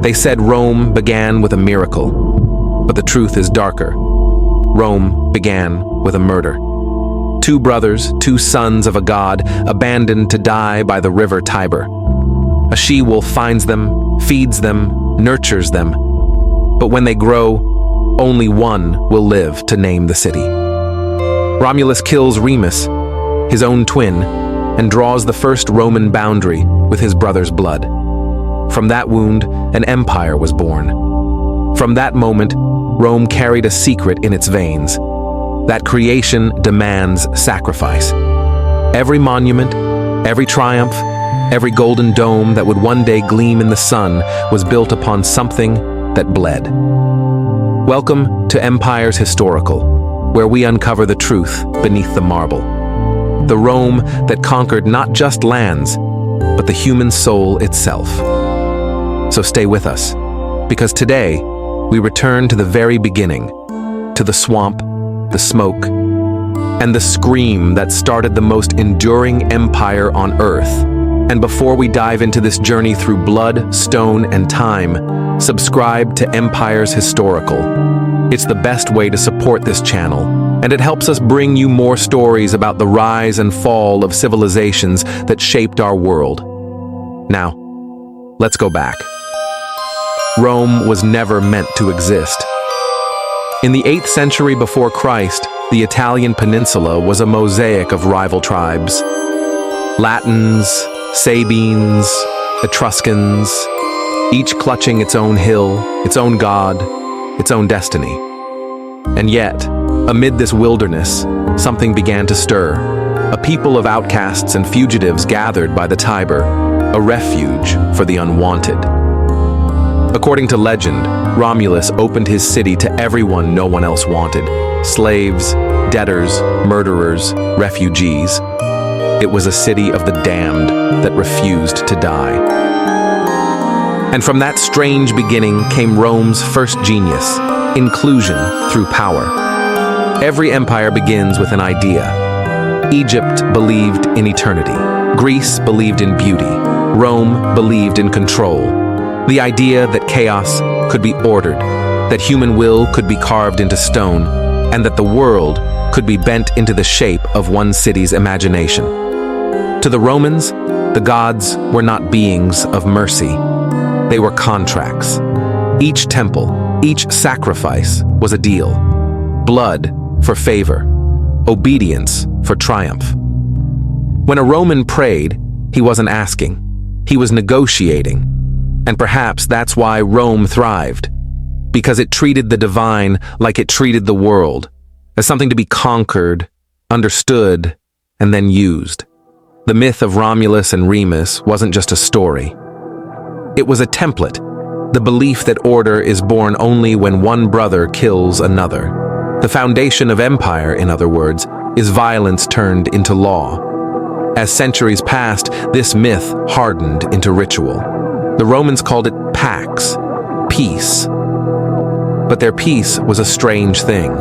They said Rome began with a miracle, but the truth is darker. Rome began with a murder. Two brothers, two sons of a god, abandoned to die by the river Tiber. A she-wolf finds them, feeds them, nurtures them. But when they grow, only one will live to name the city. Romulus kills Remus, his own twin, and draws the first Roman boundary with his brother's blood. From that wound, an empire was born. From that moment, Rome carried a secret in its veins. That creation demands sacrifice. Every monument, every triumph, every golden dome that would one day gleam in the sun was built upon something that bled. Welcome to Empires Historical, where we uncover the truth beneath the marble. The Rome that conquered not just lands, but the human soul itself. So stay with us, because today we return to the very beginning, to the swamp, the smoke, and the scream that started the most enduring empire on Earth. And before we dive into this journey through blood, stone, and time, subscribe to Empires Historical. It's the best way to support this channel, and it helps us bring you more stories about the rise and fall of civilizations that shaped our world. Now, let's go back. Rome was never meant to exist. In the 8th century before Christ, the Italian peninsula was a mosaic of rival tribes. Latins, Sabines, Etruscans, each clutching its own hill, its own god, its own destiny. And yet, amid this wilderness, something began to stir. A people of outcasts and fugitives gathered by the Tiber, a refuge for the unwanted. According to legend, Romulus opened his city to everyone no one else wanted: slaves, debtors, murderers, refugees. It was a city of the damned that refused to die. And from that strange beginning came Rome's first genius: inclusion through power. Every empire begins with an idea. Egypt believed in eternity. Greece believed in beauty. Rome believed in control. The idea that chaos could be ordered, that human will could be carved into stone, and that the world could be bent into the shape of one city's imagination. To the Romans, the gods were not beings of mercy. They were contracts. Each temple, each sacrifice was a deal. Blood for favor, obedience for triumph. When a Roman prayed, he wasn't asking, he was negotiating. And perhaps that's why Rome thrived, because it treated the divine like it treated the world, as something to be conquered, understood, and then used. The myth of Romulus and Remus wasn't just a story. It was a template, the belief that order is born only when one brother kills another. The foundation of empire, in other words, is violence turned into law. As centuries passed, this myth hardened into ritual. The Romans called it pax, peace. But their peace was a strange thing.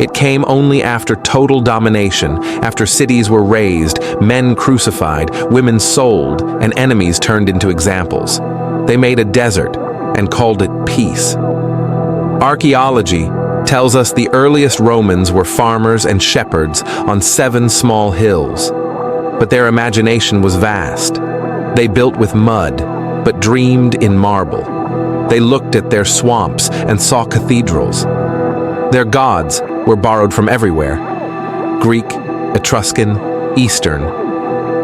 It came only after total domination, after cities were razed, men crucified, women sold, and enemies turned into examples. They made a desert and called it peace. Archaeology tells us the earliest Romans were farmers and shepherds on 7 small hills. But their imagination was vast. They built with mud, but dreamed in marble. They looked at their swamps and saw cathedrals. Their gods were borrowed from everywhere: Greek, Etruscan, Eastern.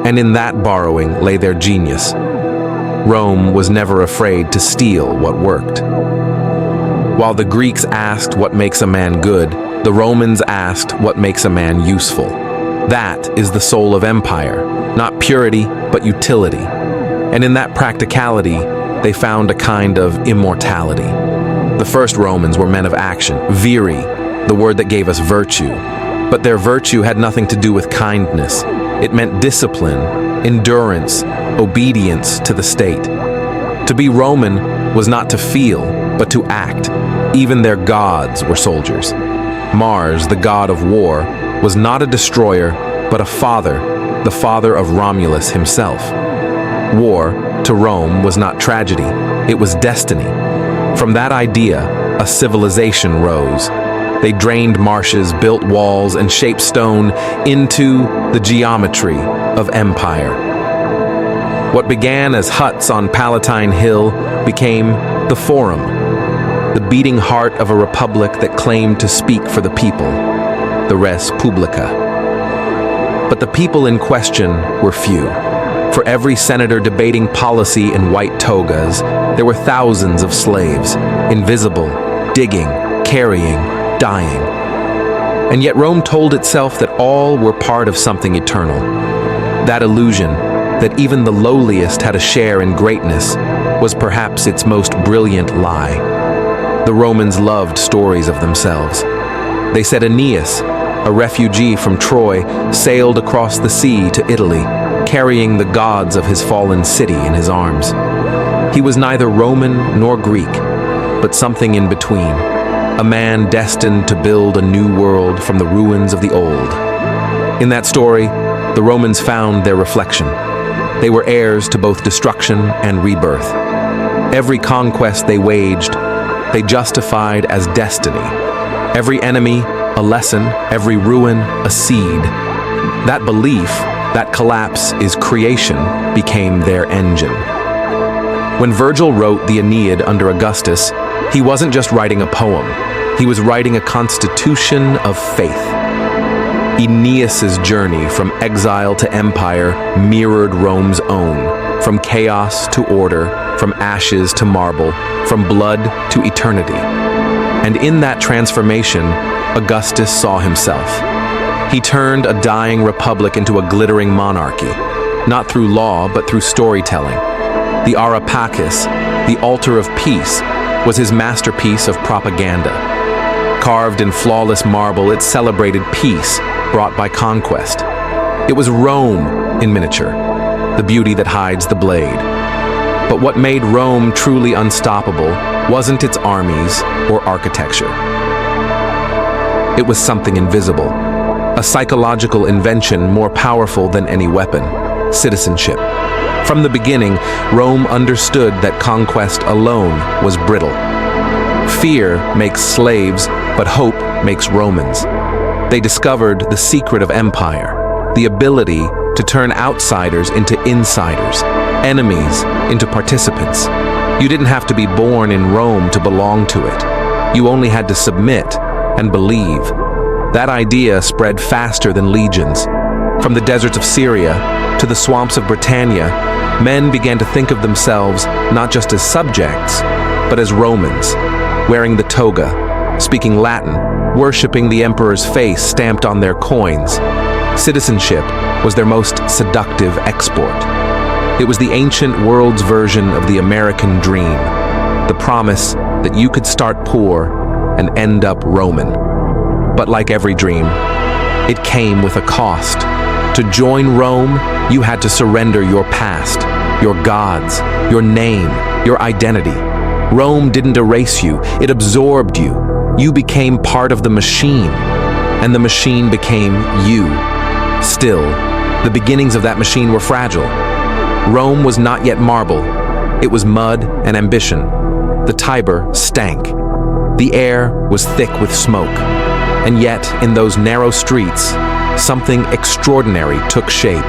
And in that borrowing lay their genius. Rome was never afraid to steal what worked. While the Greeks asked what makes a man good, the Romans asked what makes a man useful. That is the soul of empire, not purity, but utility. And in that practicality, they found a kind of immortality. The first Romans were men of action, viri, the word that gave us virtue. But their virtue had nothing to do with kindness. It meant discipline, endurance, obedience to the state. To be Roman was not to feel, but to act. Even their gods were soldiers. Mars, the god of war, was not a destroyer, but a father, the father of Romulus himself. War, to Rome was not tragedy, it was destiny. From that idea, a civilization rose. They drained marshes, built walls, and shaped stone into the geometry of empire. What began as huts on Palatine Hill became the Forum, the beating heart of a republic that claimed to speak for the people, the res publica. But the people in question were few. For every senator debating policy in white togas, there were thousands of slaves, invisible, digging, carrying, dying. And yet Rome told itself that all were part of something eternal. That illusion, that even the lowliest had a share in greatness, was perhaps its most brilliant lie. The Romans loved stories of themselves. They said Aeneas, a refugee from Troy, sailed across the sea to Italy, carrying the gods of his fallen city in his arms. He was neither Roman nor Greek, but something in between, a man destined to build a new world from the ruins of the old. In that story, the Romans found their reflection. They were heirs to both destruction and rebirth. Every conquest they waged, they justified as destiny. Every enemy, a lesson, every ruin, a seed. That belief, that collapse is creation, became their engine. When Virgil wrote the Aeneid under Augustus, he wasn't just writing a poem, he was writing a constitution of faith. Aeneas's journey from exile to empire mirrored Rome's own, from chaos to order, from ashes to marble, from blood to eternity. And in that transformation, Augustus saw himself. He turned a dying republic into a glittering monarchy, not through law, but through storytelling. The Areopagus, the altar of peace, was his masterpiece of propaganda. Carved in flawless marble, it celebrated peace brought by conquest. It was Rome in miniature, the beauty that hides the blade. But what made Rome truly unstoppable wasn't its armies or architecture. It was something invisible, a psychological invention more powerful than any weapon: citizenship. From the beginning, Rome understood that conquest alone was brittle. Fear makes slaves, but hope makes Romans. They discovered the secret of empire, the ability to turn outsiders into insiders, enemies into participants. You didn't have to be born in Rome to belong to it. You only had to submit and believe. That idea spread faster than legions. From the deserts of Syria to the swamps of Britannia, men began to think of themselves not just as subjects, but as Romans, wearing the toga, speaking Latin, worshipping the emperor's face stamped on their coins. Citizenship was their most seductive export. It was the ancient world's version of the American dream, the promise that you could start poor and end up Roman. But like every dream, it came with a cost. To join Rome, you had to surrender your past, your gods, your name, your identity. Rome didn't erase you, it absorbed you. You became part of the machine, and the machine became you. Still, the beginnings of that machine were fragile. Rome was not yet marble. It was mud and ambition. The Tiber stank. The air was thick with smoke. And yet, in those narrow streets, something extraordinary took shape.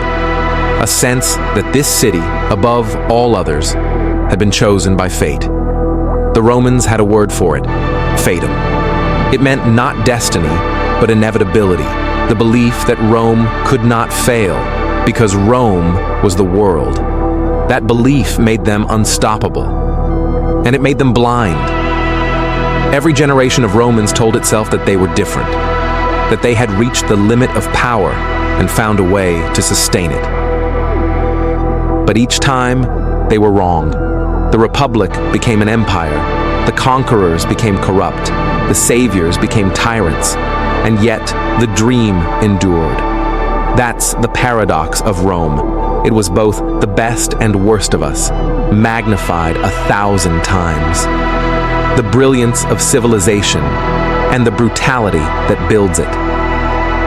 A sense that this city, above all others, had been chosen by fate. The Romans had a word for it: fatum. It meant not destiny, but inevitability, the belief that Rome could not fail, because Rome was the world. That belief made them unstoppable, and it made them blind. Every generation of Romans told itself that they were different, that they had reached the limit of power and found a way to sustain it. But each time, they were wrong. The Republic became an empire, the conquerors became corrupt, the saviors became tyrants, and yet the dream endured. That's the paradox of Rome. It was both the best and worst of us, magnified 1,000 times. The brilliance of civilization and the brutality that builds it.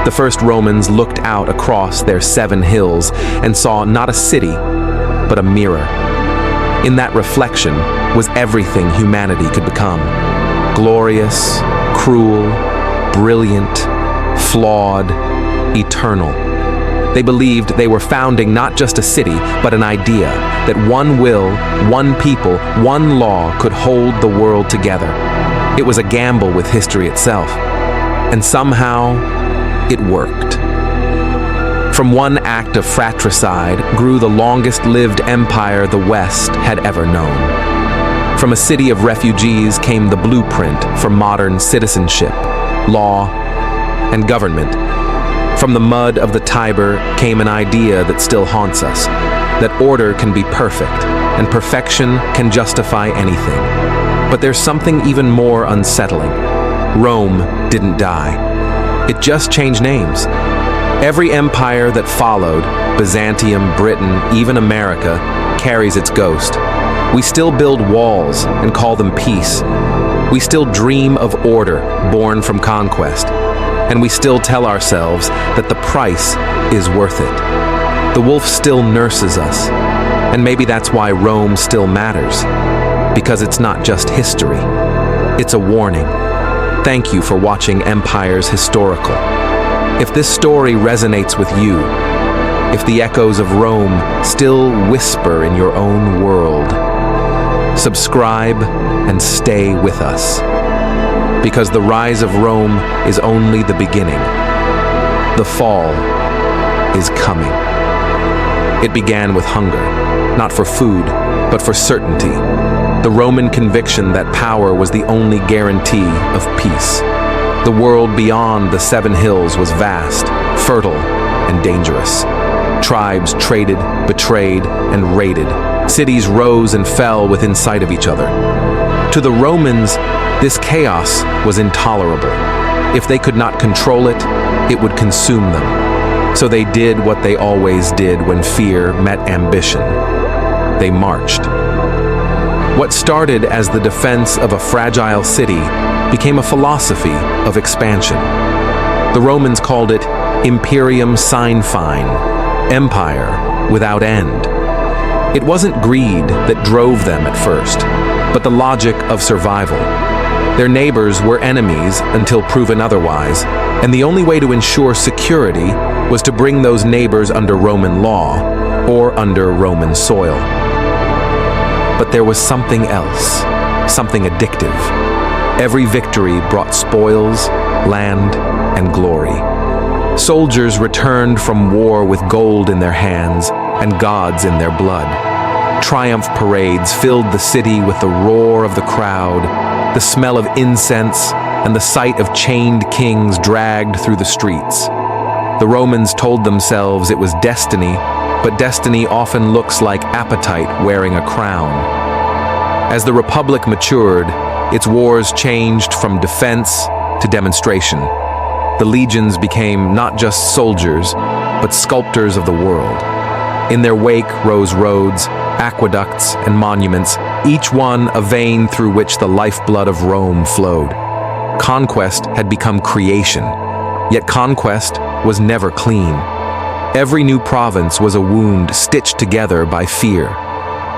The first Romans looked out across their 7 hills and saw not a city, but a mirror. In that reflection was everything humanity could become. Glorious, cruel, brilliant, flawed, eternal. They believed they were founding not just a city, but an idea that one will, one people, one law could hold the world together. It was a gamble with history itself. And somehow, it worked. From one act of fratricide grew the longest-lived empire the West had ever known. From a city of refugees came the blueprint for modern citizenship, law, and government. From the mud of the Tiber came an idea that still haunts us, that order can be perfect, and perfection can justify anything. But there's something even more unsettling. Rome didn't die. It just changed names. Every empire that followed, Byzantium, Britain, even America, carries its ghost. We still build walls and call them peace. We still dream of order born from conquest. And we still tell ourselves that the price is worth it. The wolf still nurses us. And maybe that's why Rome still matters. Because it's not just history. It's a warning. Thank you for watching Empires Historical. If this story resonates with you, if the echoes of Rome still whisper in your own world, subscribe and stay with us. Because the rise of Rome is only the beginning. The fall is coming. It began with hunger, not for food, but for certainty. The Roman conviction that power was the only guarantee of peace. The world beyond the 7 hills was vast, fertile, and dangerous. Tribes traded, betrayed, and raided. Cities rose and fell within sight of each other. To the Romans, this chaos was intolerable. If they could not control it, it would consume them. So they did what they always did when fear met ambition. They marched. What started as the defense of a fragile city became a philosophy of expansion. The Romans called it Imperium sine fine, empire without end. It wasn't greed that drove them at first, but the logic of survival. Their neighbors were enemies until proven otherwise, and the only way to ensure security was to bring those neighbors under Roman law or under Roman soil. But there was something else, something addictive. Every victory brought spoils, land, and glory. Soldiers returned from war with gold in their hands and gods in their blood. Triumph parades filled the city with the roar of the crowd, the smell of incense, and the sight of chained kings dragged through the streets. The Romans told themselves it was destiny, but destiny often looks like appetite wearing a crown. As the Republic matured, its wars changed from defense to demonstration. The legions became not just soldiers, but sculptors of the world. In their wake rose roads, aqueducts, and monuments, each one a vein through which the lifeblood of Rome flowed. Conquest had become creation, yet conquest was never clean. Every new province was a wound stitched together by fear.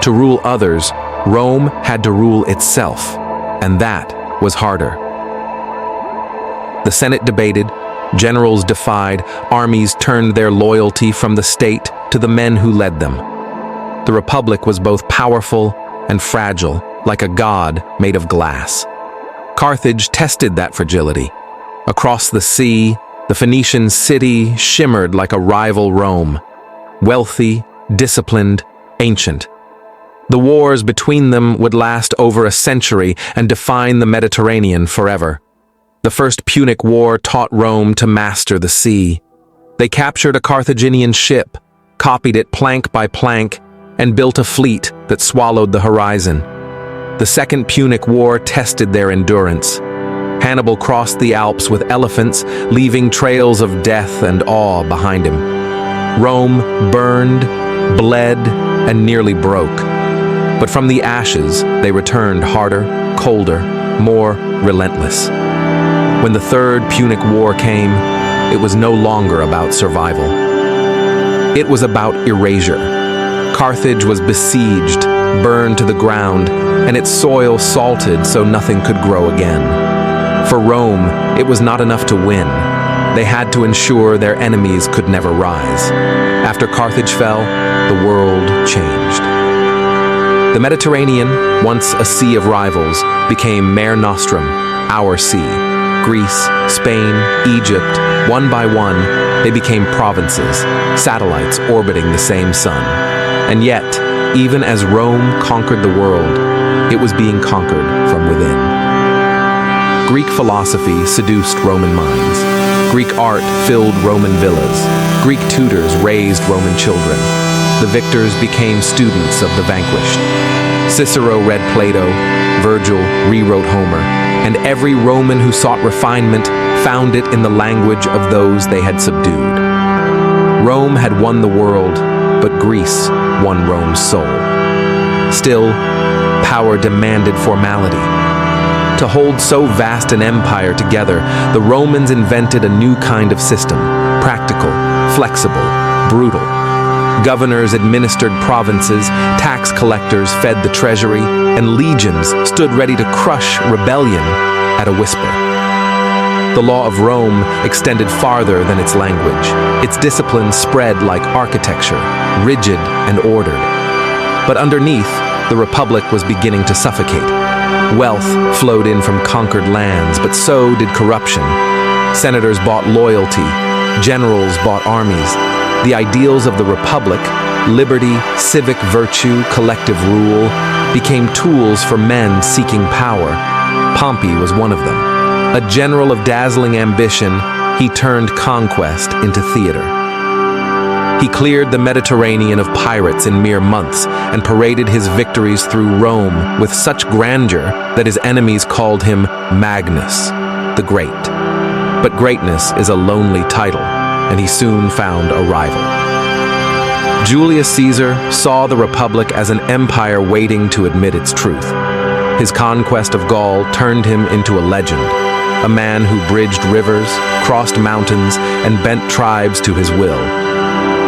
To rule others, Rome had to rule itself, and that was harder. The Senate debated, generals defied, armies turned their loyalty from the state to the men who led them. The Republic was both powerful and fragile, like a god made of glass. Carthage tested that fragility. Across the sea, the Phoenician city shimmered like a rival Rome, wealthy, disciplined, ancient. The wars between them would last over a century and define the Mediterranean forever. The First Punic War taught Rome to master the sea. They captured a Carthaginian ship, copied it plank by plank, and built a fleet that swallowed the horizon. The Second Punic War tested their endurance. Hannibal crossed the Alps with elephants, leaving trails of death and awe behind him. Rome burned, bled, and nearly broke. But from the ashes, they returned harder, colder, more relentless. When the Third Punic War came, it was no longer about survival. It was about erasure. Carthage was besieged, burned to the ground, and its soil salted so nothing could grow again. For Rome, it was not enough to win. They had to ensure their enemies could never rise. After Carthage fell, the world changed. The Mediterranean, once a sea of rivals, became Mare Nostrum, our sea. Greece, Spain, Egypt, one by one, they became provinces, satellites orbiting the same sun. And yet, even as Rome conquered the world, it was being conquered from within. Greek philosophy seduced Roman minds. Greek art filled Roman villas. Greek tutors raised Roman children. The victors became students of the vanquished. Cicero read Plato, Virgil rewrote Homer, and every Roman who sought refinement found it in the language of those they had subdued. Rome had won the world, but Greece won Rome's soul. Still, power demanded formality. To hold so vast an empire together, the Romans invented a new kind of system, practical, flexible, brutal. Governors administered provinces, tax collectors fed the treasury, and legions stood ready to crush rebellion at a whisper. The law of Rome extended farther than its language. Its discipline spread like architecture, rigid and ordered. But underneath, the Republic was beginning to suffocate. Wealth flowed in from conquered lands, but so did corruption. Senators bought loyalty, generals bought armies. The ideals of the Republic, liberty, civic virtue, collective rule, became tools for men seeking power. Pompey was one of them. A general of dazzling ambition, he turned conquest into theater. He cleared the Mediterranean of pirates in mere months and paraded his victories through Rome with such grandeur that his enemies called him Magnus, the Great. But greatness is a lonely title, and he soon found a rival. Julius Caesar saw the Republic as an empire waiting to admit its truth. His conquest of Gaul turned him into a legend, a man who bridged rivers, crossed mountains, and bent tribes to his will.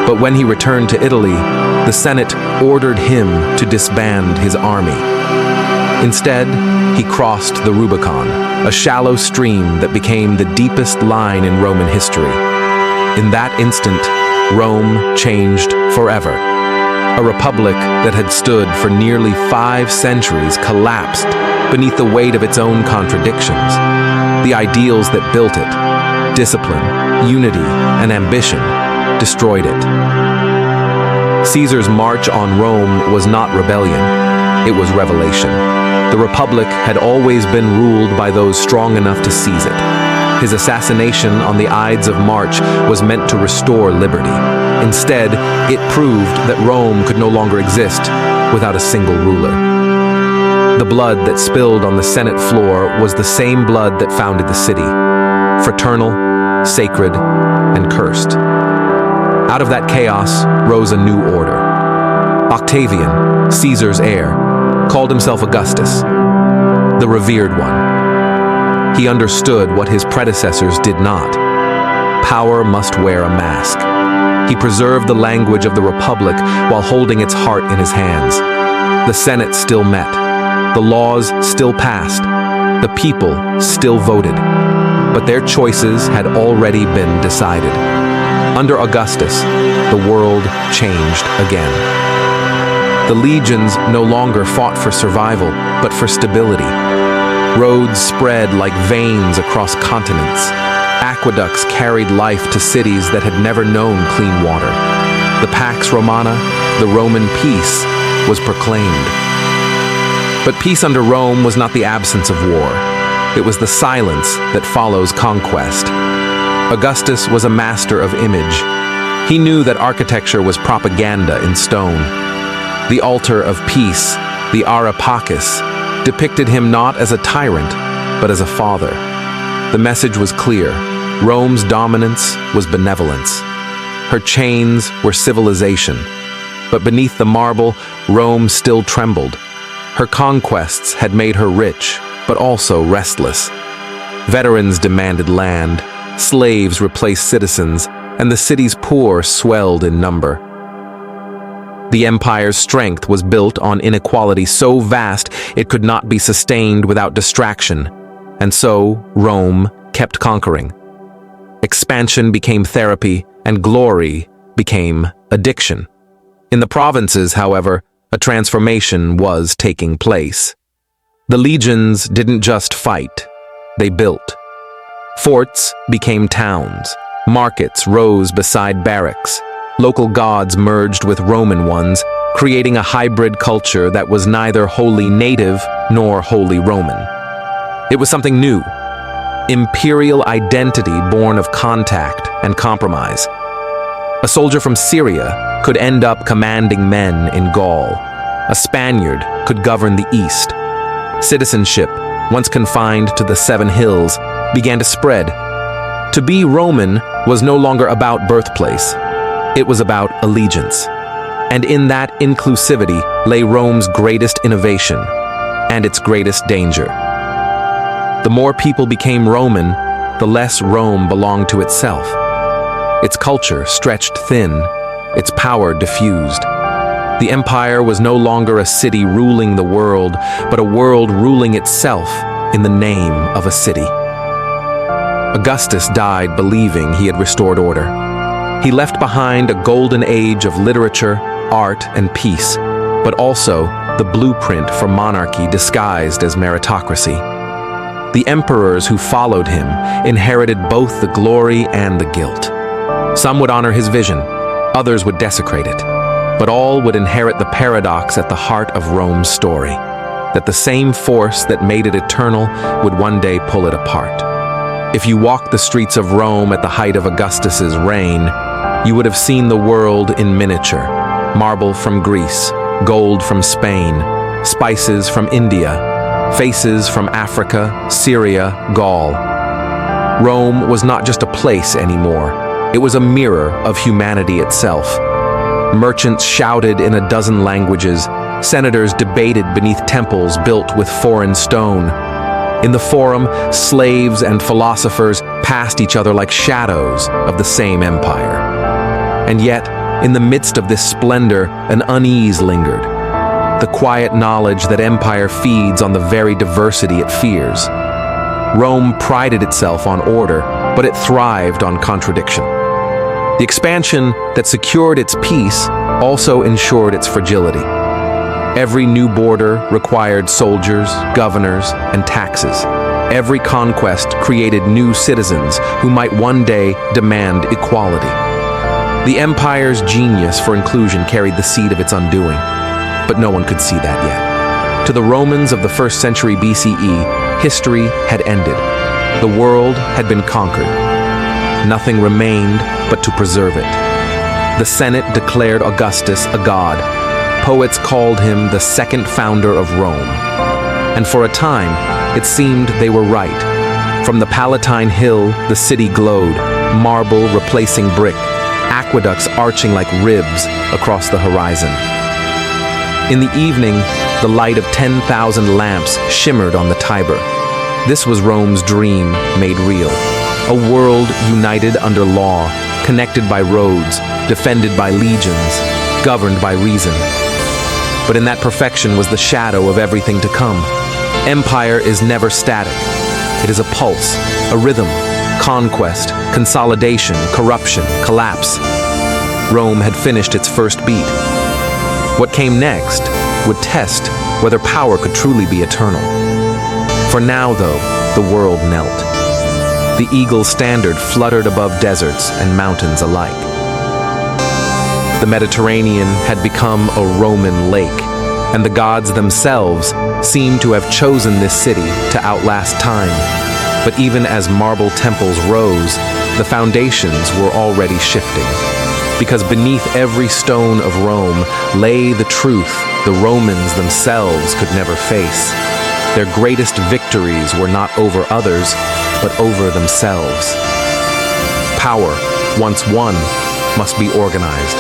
But when he returned to Italy, the Senate ordered him to disband his army. Instead, he crossed the Rubicon, a shallow stream that became the deepest line in Roman history. In that instant, Rome changed forever. A republic that had stood for nearly 5 centuries collapsed beneath the weight of its own contradictions. The ideals that built it, discipline, unity, and ambition, destroyed it. Caesar's march on Rome was not rebellion, it was revelation. The Republic had always been ruled by those strong enough to seize it. His assassination on the Ides of March was meant to restore liberty. Instead, it proved that Rome could no longer exist without a single ruler. The blood that spilled on the Senate floor was the same blood that founded the city, fraternal, sacred, and cursed. Out of that chaos rose a new order. Octavian, Caesar's heir, called himself Augustus, the revered one. He understood what his predecessors did not. Power must wear a mask. He preserved the language of the Republic while holding its heart in his hands. The Senate still met. The laws still passed. The people still voted. But their choices had already been decided. Under Augustus, the world changed again. The legions no longer fought for survival, but for stability. Roads spread like veins across continents. Aqueducts carried life to cities that had never known clean water. The Pax Romana, the Roman peace, was proclaimed. But peace under Rome was not the absence of war. It was the silence that follows conquest. Augustus was a master of image. He knew that architecture was propaganda in stone. The altar of peace, the Areopagus, depicted him not as a tyrant, but as a father. The message was clear. Rome's dominance was benevolence. Her chains were civilization. But beneath the marble, Rome still trembled. Her conquests had made her rich, but also restless. Veterans demanded land, slaves replaced citizens, and the city's poor swelled in number. The empire's strength was built on inequality so vast it could not be sustained without distraction, and so Rome kept conquering. Expansion became therapy, and glory became addiction. In the provinces, however, a transformation was taking place. The legions didn't just fight, they built. Forts became towns, markets rose beside barracks, local gods merged with Roman ones, creating a hybrid culture that was neither wholly native nor wholly Roman. It was something new, imperial identity born of contact and compromise. A soldier from Syria could end up commanding men in Gaul. A Spaniard could govern the East. Citizenship, once confined to the Seven Hills, began to spread. To be Roman was no longer about birthplace. It was about allegiance. And in that inclusivity lay Rome's greatest innovation and its greatest danger. The more people became Roman, the less Rome belonged to itself. Its culture stretched thin, its power diffused. The empire was no longer a city ruling the world, but a world ruling itself in the name of a city. Augustus died believing he had restored order. He left behind a golden age of literature, art, and peace, but also the blueprint for monarchy disguised as meritocracy. The emperors who followed him inherited both the glory and the guilt. Some would honor his vision, others would desecrate it, but all would inherit the paradox at the heart of Rome's story, that the same force that made it eternal would one day pull it apart. If you walked the streets of Rome at the height of Augustus's reign, you would have seen the world in miniature: marble from Greece, gold from Spain, spices from India, faces from Africa, Syria, Gaul. Rome was not just a place anymore. It was a mirror of humanity itself. Merchants shouted in a dozen languages. Senators debated beneath temples built with foreign stone. In the forum, slaves and philosophers passed each other like shadows of the same empire. And yet, in the midst of this splendor, an unease lingered. The quiet knowledge that empire feeds on the very diversity it fears. Rome prided itself on order, but it thrived on contradiction. The expansion that secured its peace also ensured its fragility. Every new border required soldiers, governors, and taxes. Every conquest created new citizens who might one day demand equality. The empire's genius for inclusion carried the seed of its undoing, but no one could see that yet. To the Romans of the 1st century BCE, history had ended. The world had been conquered. Nothing remained but to preserve it. The Senate declared Augustus a god. Poets called him the second founder of Rome. And for a time, it seemed they were right. From the Palatine Hill, the city glowed, marble replacing brick, aqueducts arching like ribs across the horizon. In the evening, the light of 10,000 lamps shimmered on the Tiber. This was Rome's dream made real. A world united under law, connected by roads, defended by legions, governed by reason. But in that perfection was the shadow of everything to come. Empire is never static. It is a pulse, a rhythm, conquest, consolidation, corruption, collapse. Rome had finished its first beat. What came next would test whether power could truly be eternal. For now, though, the world knelt. The eagle's standard fluttered above deserts and mountains alike. The Mediterranean had become a Roman lake, and the gods themselves seemed to have chosen this city to outlast time. But even as marble temples rose, the foundations were already shifting. Because beneath every stone of Rome lay the truth the Romans themselves could never face. Their greatest victories were not over others, but over themselves. Power, once won, must be organized.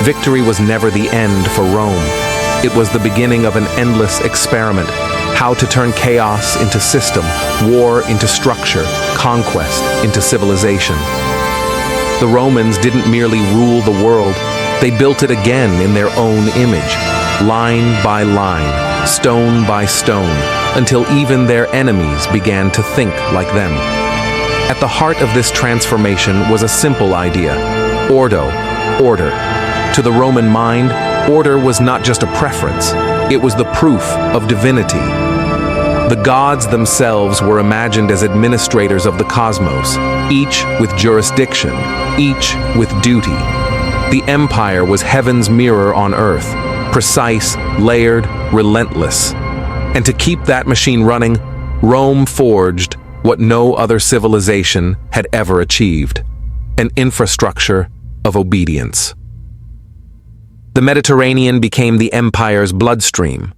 Victory was never the end for Rome. It was the beginning of an endless experiment: how to turn chaos into system, war into structure, conquest into civilization. The Romans didn't merely rule the world, They built it again in their own image, line by line, stone by stone, until even their enemies began to think like them. At the heart of this transformation was a simple idea: ordo, order. To the Roman mind, order was not just a preference, it was the proof of divinity. The gods themselves were imagined as administrators of the cosmos, each with jurisdiction, each with duty. The empire was heaven's mirror on earth, precise, layered, relentless. And to keep that machine running, Rome forged what no other civilization had ever achieved: an infrastructure of obedience. The Mediterranean became the empire's bloodstream.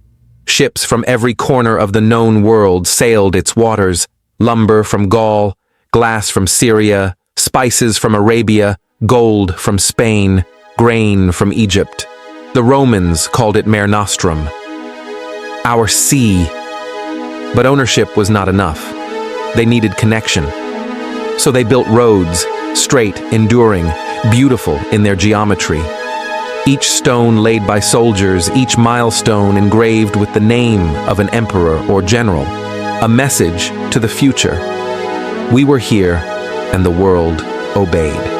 Ships from every corner of the known world sailed its waters: lumber from Gaul, glass from Syria, spices from Arabia, gold from Spain, grain from Egypt. The Romans called it Mare Nostrum, our sea. But ownership was not enough. They needed connection. So they built roads, straight, enduring, beautiful in their geometry. Each stone laid by soldiers, each milestone engraved with the name of an emperor or general, a message to the future. We were here, and the world obeyed.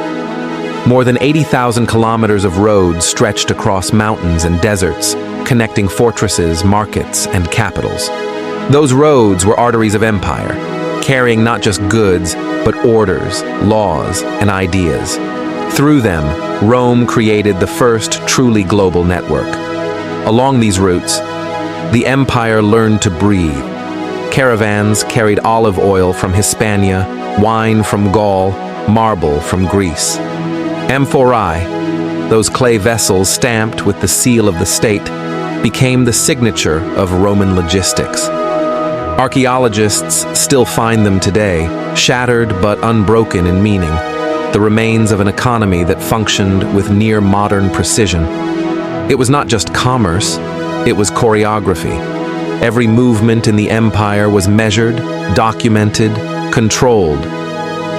More than 80,000 kilometers of roads stretched across mountains and deserts, connecting fortresses, markets, and capitals. Those roads were arteries of empire, carrying not just goods, but orders, laws, and ideas. Through them, Rome created the first truly global network. Along these routes, the empire learned to breathe. Caravans carried olive oil from Hispania, wine from Gaul, marble from Greece. Amphorae, those clay vessels stamped with the seal of the state, became the signature of Roman logistics. Archaeologists still find them today, shattered but unbroken in meaning, the remains of an economy that functioned with near-modern precision. It was not just commerce, it was choreography. Every movement in the empire was measured, documented, controlled.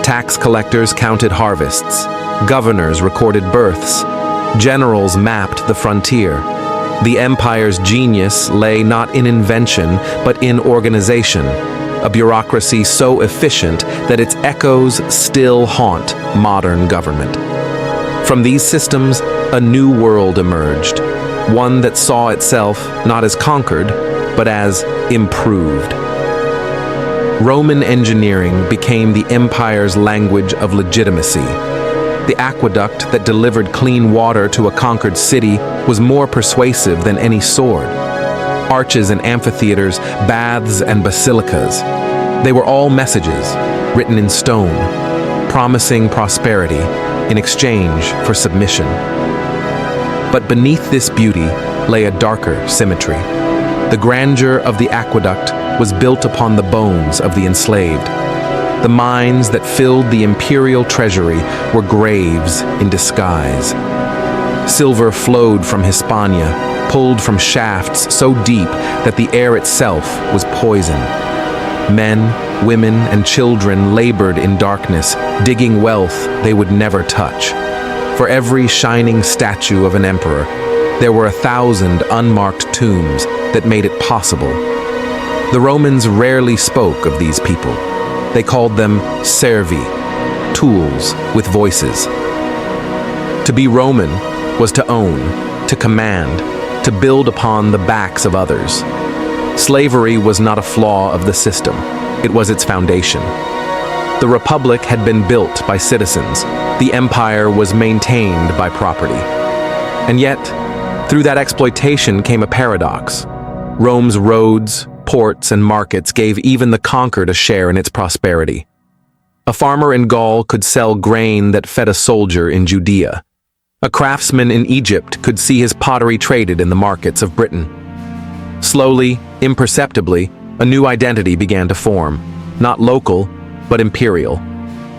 Tax collectors counted harvests, governors recorded births, generals mapped the frontier. The empire's genius lay not in invention, but in organization, a bureaucracy so efficient that its echoes still haunt modern government. From these systems, a new world emerged, one that saw itself not as conquered, but as improved. Roman engineering became the empire's language of legitimacy. The aqueduct that delivered clean water to a conquered city was more persuasive than any sword. Arches and amphitheaters, baths and basilicas, they were all messages, written in stone, promising prosperity in exchange for submission. But beneath this beauty lay a darker symmetry. The grandeur of the aqueduct was built upon the bones of the enslaved. The mines that filled the imperial treasury were graves in disguise. Silver flowed from Hispania, pulled from shafts so deep that the air itself was poison. Men, women, and children labored in darkness, digging wealth they would never touch. For every shining statue of an emperor, there were 1,000 unmarked tombs that made it possible. The Romans rarely spoke of these people. They called them servi, tools with voices. To be Roman was to own, to command, to build upon the backs of others. Slavery was not a flaw of the system, it was its foundation. The Republic had been built by citizens, the empire was maintained by property. And yet, through that exploitation came a paradox. Rome's roads, ports, and markets gave even the conquered a share in its prosperity. A farmer in Gaul could sell grain that fed a soldier in Judea. A craftsman in Egypt could see his pottery traded in the markets of Britain. Slowly, imperceptibly, a new identity began to form, not local, but imperial.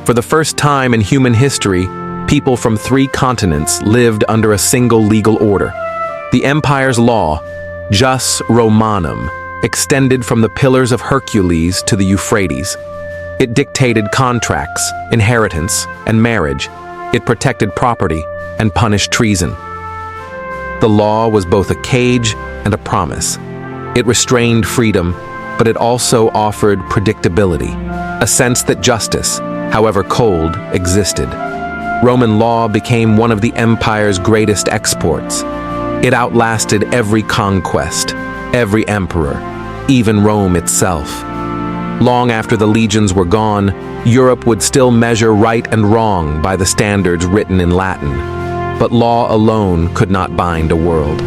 For the first time in human history, people from 3 continents lived under a single legal order. The empire's law, Jus Romanum, extended from the Pillars of Hercules to the Euphrates. It dictated contracts, inheritance, and marriage. It protected property and punished treason. The law was both a cage and a promise. It restrained freedom, but it also offered predictability, a sense that justice, however cold, existed. Roman law became one of the empire's greatest exports. It outlasted every conquest, every emperor, even Rome itself. Long after the legions were gone, Europe would still measure right and wrong by the standards written in Latin. But law alone could not bind a world.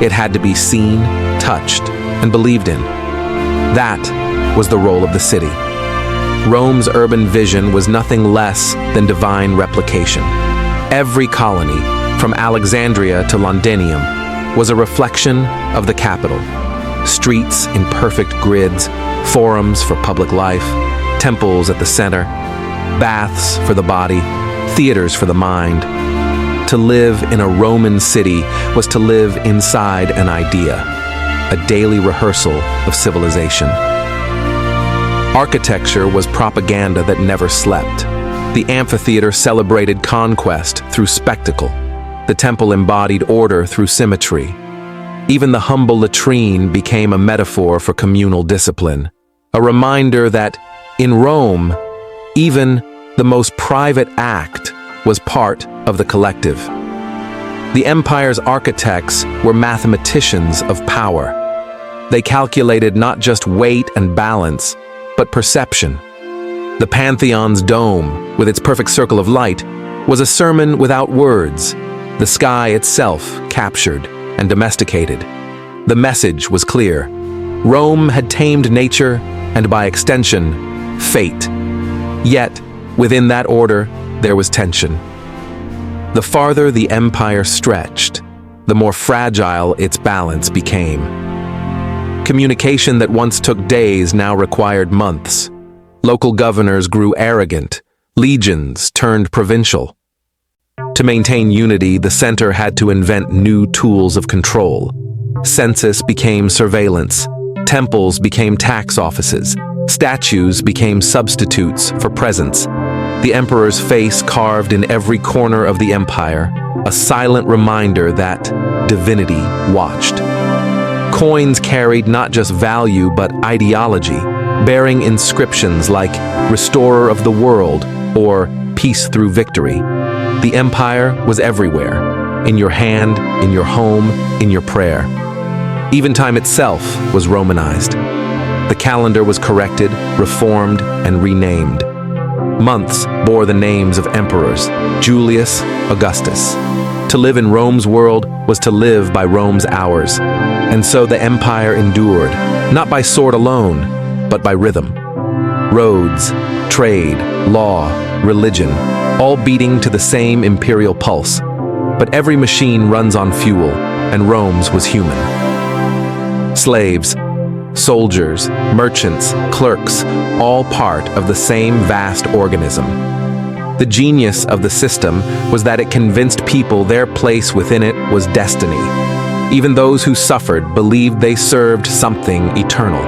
It had to be seen, touched, and believed in. That was the role of the city. Rome's urban vision was nothing less than divine replication. Every colony, from Alexandria to Londinium, was a reflection of the capital. Streets in perfect grids, forums for public life, temples at the center, baths for the body, theaters for the mind. To live in a Roman city was to live inside an idea, a daily rehearsal of civilization. Architecture was propaganda that never slept. The amphitheater celebrated conquest through spectacle. The temple embodied order through symmetry. Even the humble latrine became a metaphor for communal discipline, a reminder that, in Rome, even the most private act was part of the collective. The empire's architects were mathematicians of power. They calculated not just weight and balance, but perception. The Pantheon's dome, with its perfect circle of light, was a sermon without words. The sky itself captured and domesticated. The message was clear. Rome had tamed nature, and by extension, fate. Yet, within that order, there was tension. The farther the empire stretched, the more fragile its balance became. Communication that once took days now required months. Local governors grew arrogant. Legions turned provincial. To maintain unity, the center had to invent new tools of control. Census became surveillance. Temples became tax offices. Statues became substitutes for presence. The emperor's face carved in every corner of the empire, a silent reminder that divinity watched. Coins carried not just value but ideology, bearing inscriptions like "Restorer of the World" or "Peace through Victory." The empire was everywhere, in your hand, in your home, in your prayer. Even time itself was Romanized. The calendar was corrected, reformed, and renamed. Months bore the names of emperors: Julius, Augustus. To live in Rome's world was to live by Rome's hours. And so the empire endured, not by sword alone, but by rhythm. Roads, trade, law, religion, all beating to the same imperial pulse. But every machine runs on fuel, and Rome's was human. Slaves, soldiers, merchants, clerks, all part of the same vast organism. The genius of the system was that it convinced people their place within it was destiny. Even those who suffered believed they served something eternal.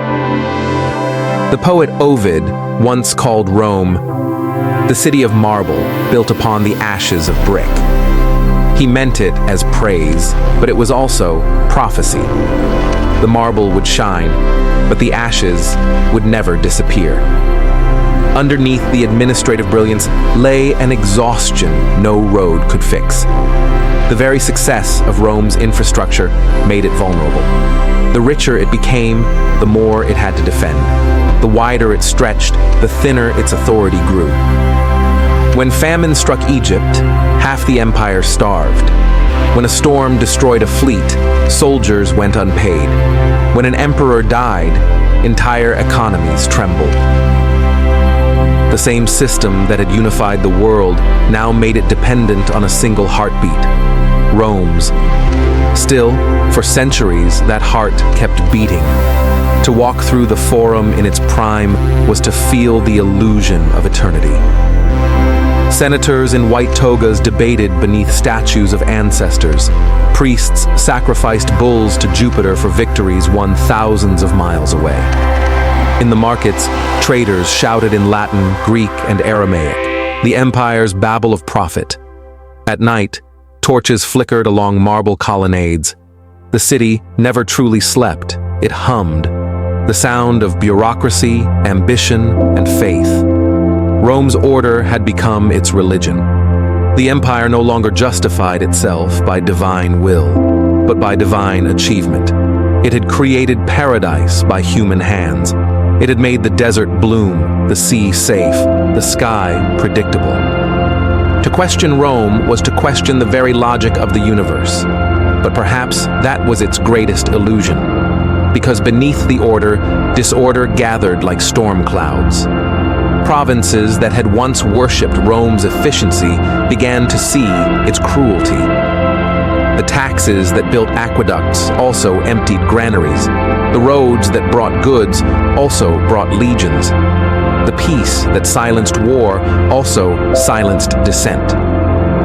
The poet Ovid once called Rome the city of marble built upon the ashes of brick. He meant it as praise, but it was also prophecy. The marble would shine, but the ashes would never disappear. Underneath the administrative brilliance lay an exhaustion no road could fix. The very success of Rome's infrastructure made it vulnerable. The richer it became, the more it had to defend. The wider it stretched, the thinner its authority grew. When famine struck Egypt, half the empire starved. When a storm destroyed a fleet, soldiers went unpaid. When an emperor died, entire economies trembled. The same system that had unified the world now made it dependent on a single heartbeat: Rome's. Still, for centuries, that heart kept beating. To walk through the Forum in its prime was to feel the illusion of eternity. Senators in white togas debated beneath statues of ancestors. Priests sacrificed bulls to Jupiter for victories won thousands of miles away. In the markets, traders shouted in Latin, Greek, and Aramaic, the empire's babble of profit. At night, Torches flickered along marble colonnades. The city never truly slept. It hummed, the sound of bureaucracy, ambition, and faith. Rome's order had become its religion. The empire no longer justified itself by divine will, but by divine achievement. It had created paradise by human hands. It had made the desert bloom, the sea safe, the sky predictable. To question Rome was to question the very logic of the universe. But perhaps that was its greatest illusion, because beneath the order, disorder gathered like storm clouds. Provinces that had once worshipped Rome's efficiency began to see its cruelty. The taxes that built aqueducts also emptied granaries. The roads that brought goods also brought legions. The peace that silenced war also silenced dissent.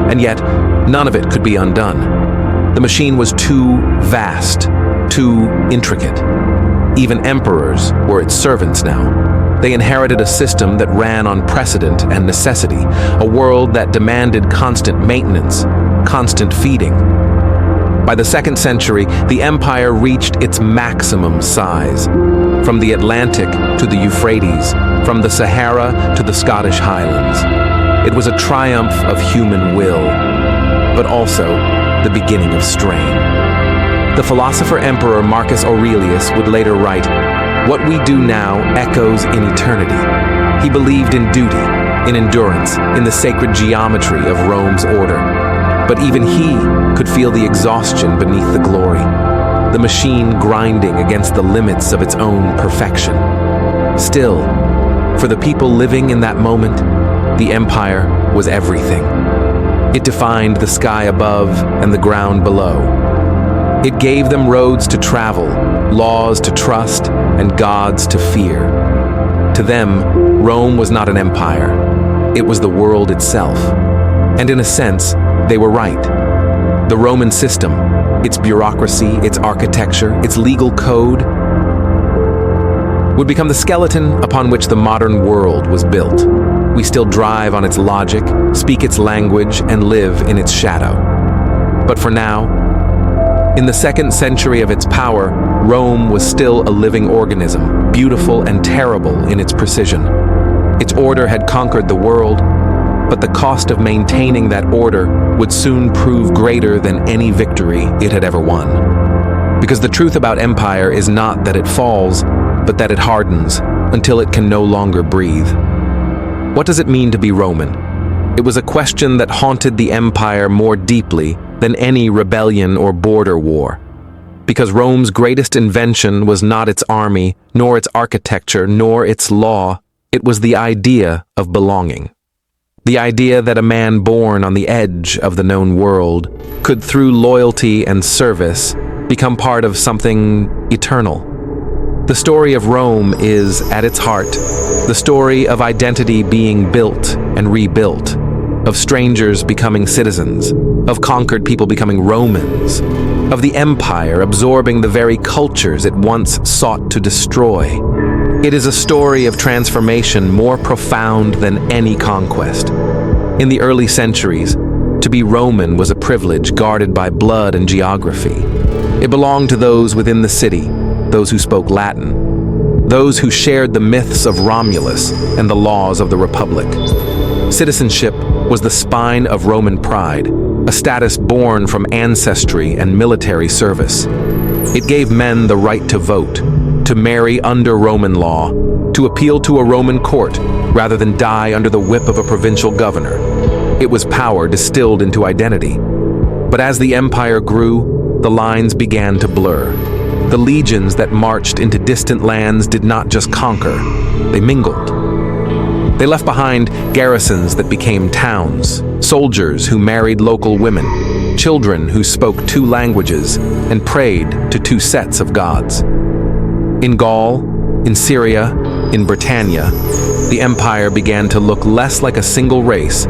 And yet, none of it could be undone. The machine was too vast, too intricate. Even emperors were its servants now. They inherited a system that ran on precedent and necessity, a world that demanded constant maintenance, constant feeding. By the 2nd century, the empire reached its maximum size. From the Atlantic to the Euphrates, from the Sahara to the Scottish Highlands. It was a triumph of human will, but also the beginning of strain. The philosopher-emperor Marcus Aurelius would later write, "What we do now echoes in eternity." He believed in duty, in endurance, in the sacred geometry of Rome's order. But even he could feel the exhaustion beneath the glory, the machine grinding against the limits of its own perfection. Still, for the people living in that moment, the empire was everything. It defined the sky above and the ground below. It gave them roads to travel, laws to trust, and gods to fear. To them, Rome was not an empire. It was the world itself. And in a sense, they were right. The Roman system, its bureaucracy, its architecture, its legal code, would become the skeleton upon which the modern world was built. We still drive on its logic, speak its language, and live in its shadow. But for now, in the 2nd century of its power, Rome was still a living organism, beautiful and terrible in its precision. Its order had conquered the world, but the cost of maintaining that order would soon prove greater than any victory it had ever won. Because the truth about empire is not that it falls, but that it hardens until it can no longer breathe. What does it mean to be Roman? It was a question that haunted the empire more deeply than any rebellion or border war. Because Rome's greatest invention was not its army, nor its architecture, nor its law. It was the idea of belonging. The idea that a man born on the edge of the known world could, through loyalty and service, become part of something eternal. The story of Rome is, at its heart, the story of identity being built and rebuilt, of strangers becoming citizens, of conquered people becoming Romans, of the empire absorbing the very cultures it once sought to destroy. It is a story of transformation more profound than any conquest. In the early centuries, to be Roman was a privilege guarded by blood and geography. It belonged to those within the city, those who spoke Latin, those who shared the myths of Romulus and the laws of the Republic. Citizenship was the spine of Roman pride, a status born from ancestry and military service. It gave men the right to vote, to marry under Roman law, to appeal to a Roman court rather than die under the whip of a provincial governor. It was power distilled into identity. But as the empire grew, the lines began to blur. The legions that marched into distant lands did not just conquer, they mingled. They left behind garrisons that became towns, soldiers who married local women, children who spoke 2 languages and prayed to 2 sets of gods. In Gaul, in Syria, in Britannia, the empire began to look less like a single race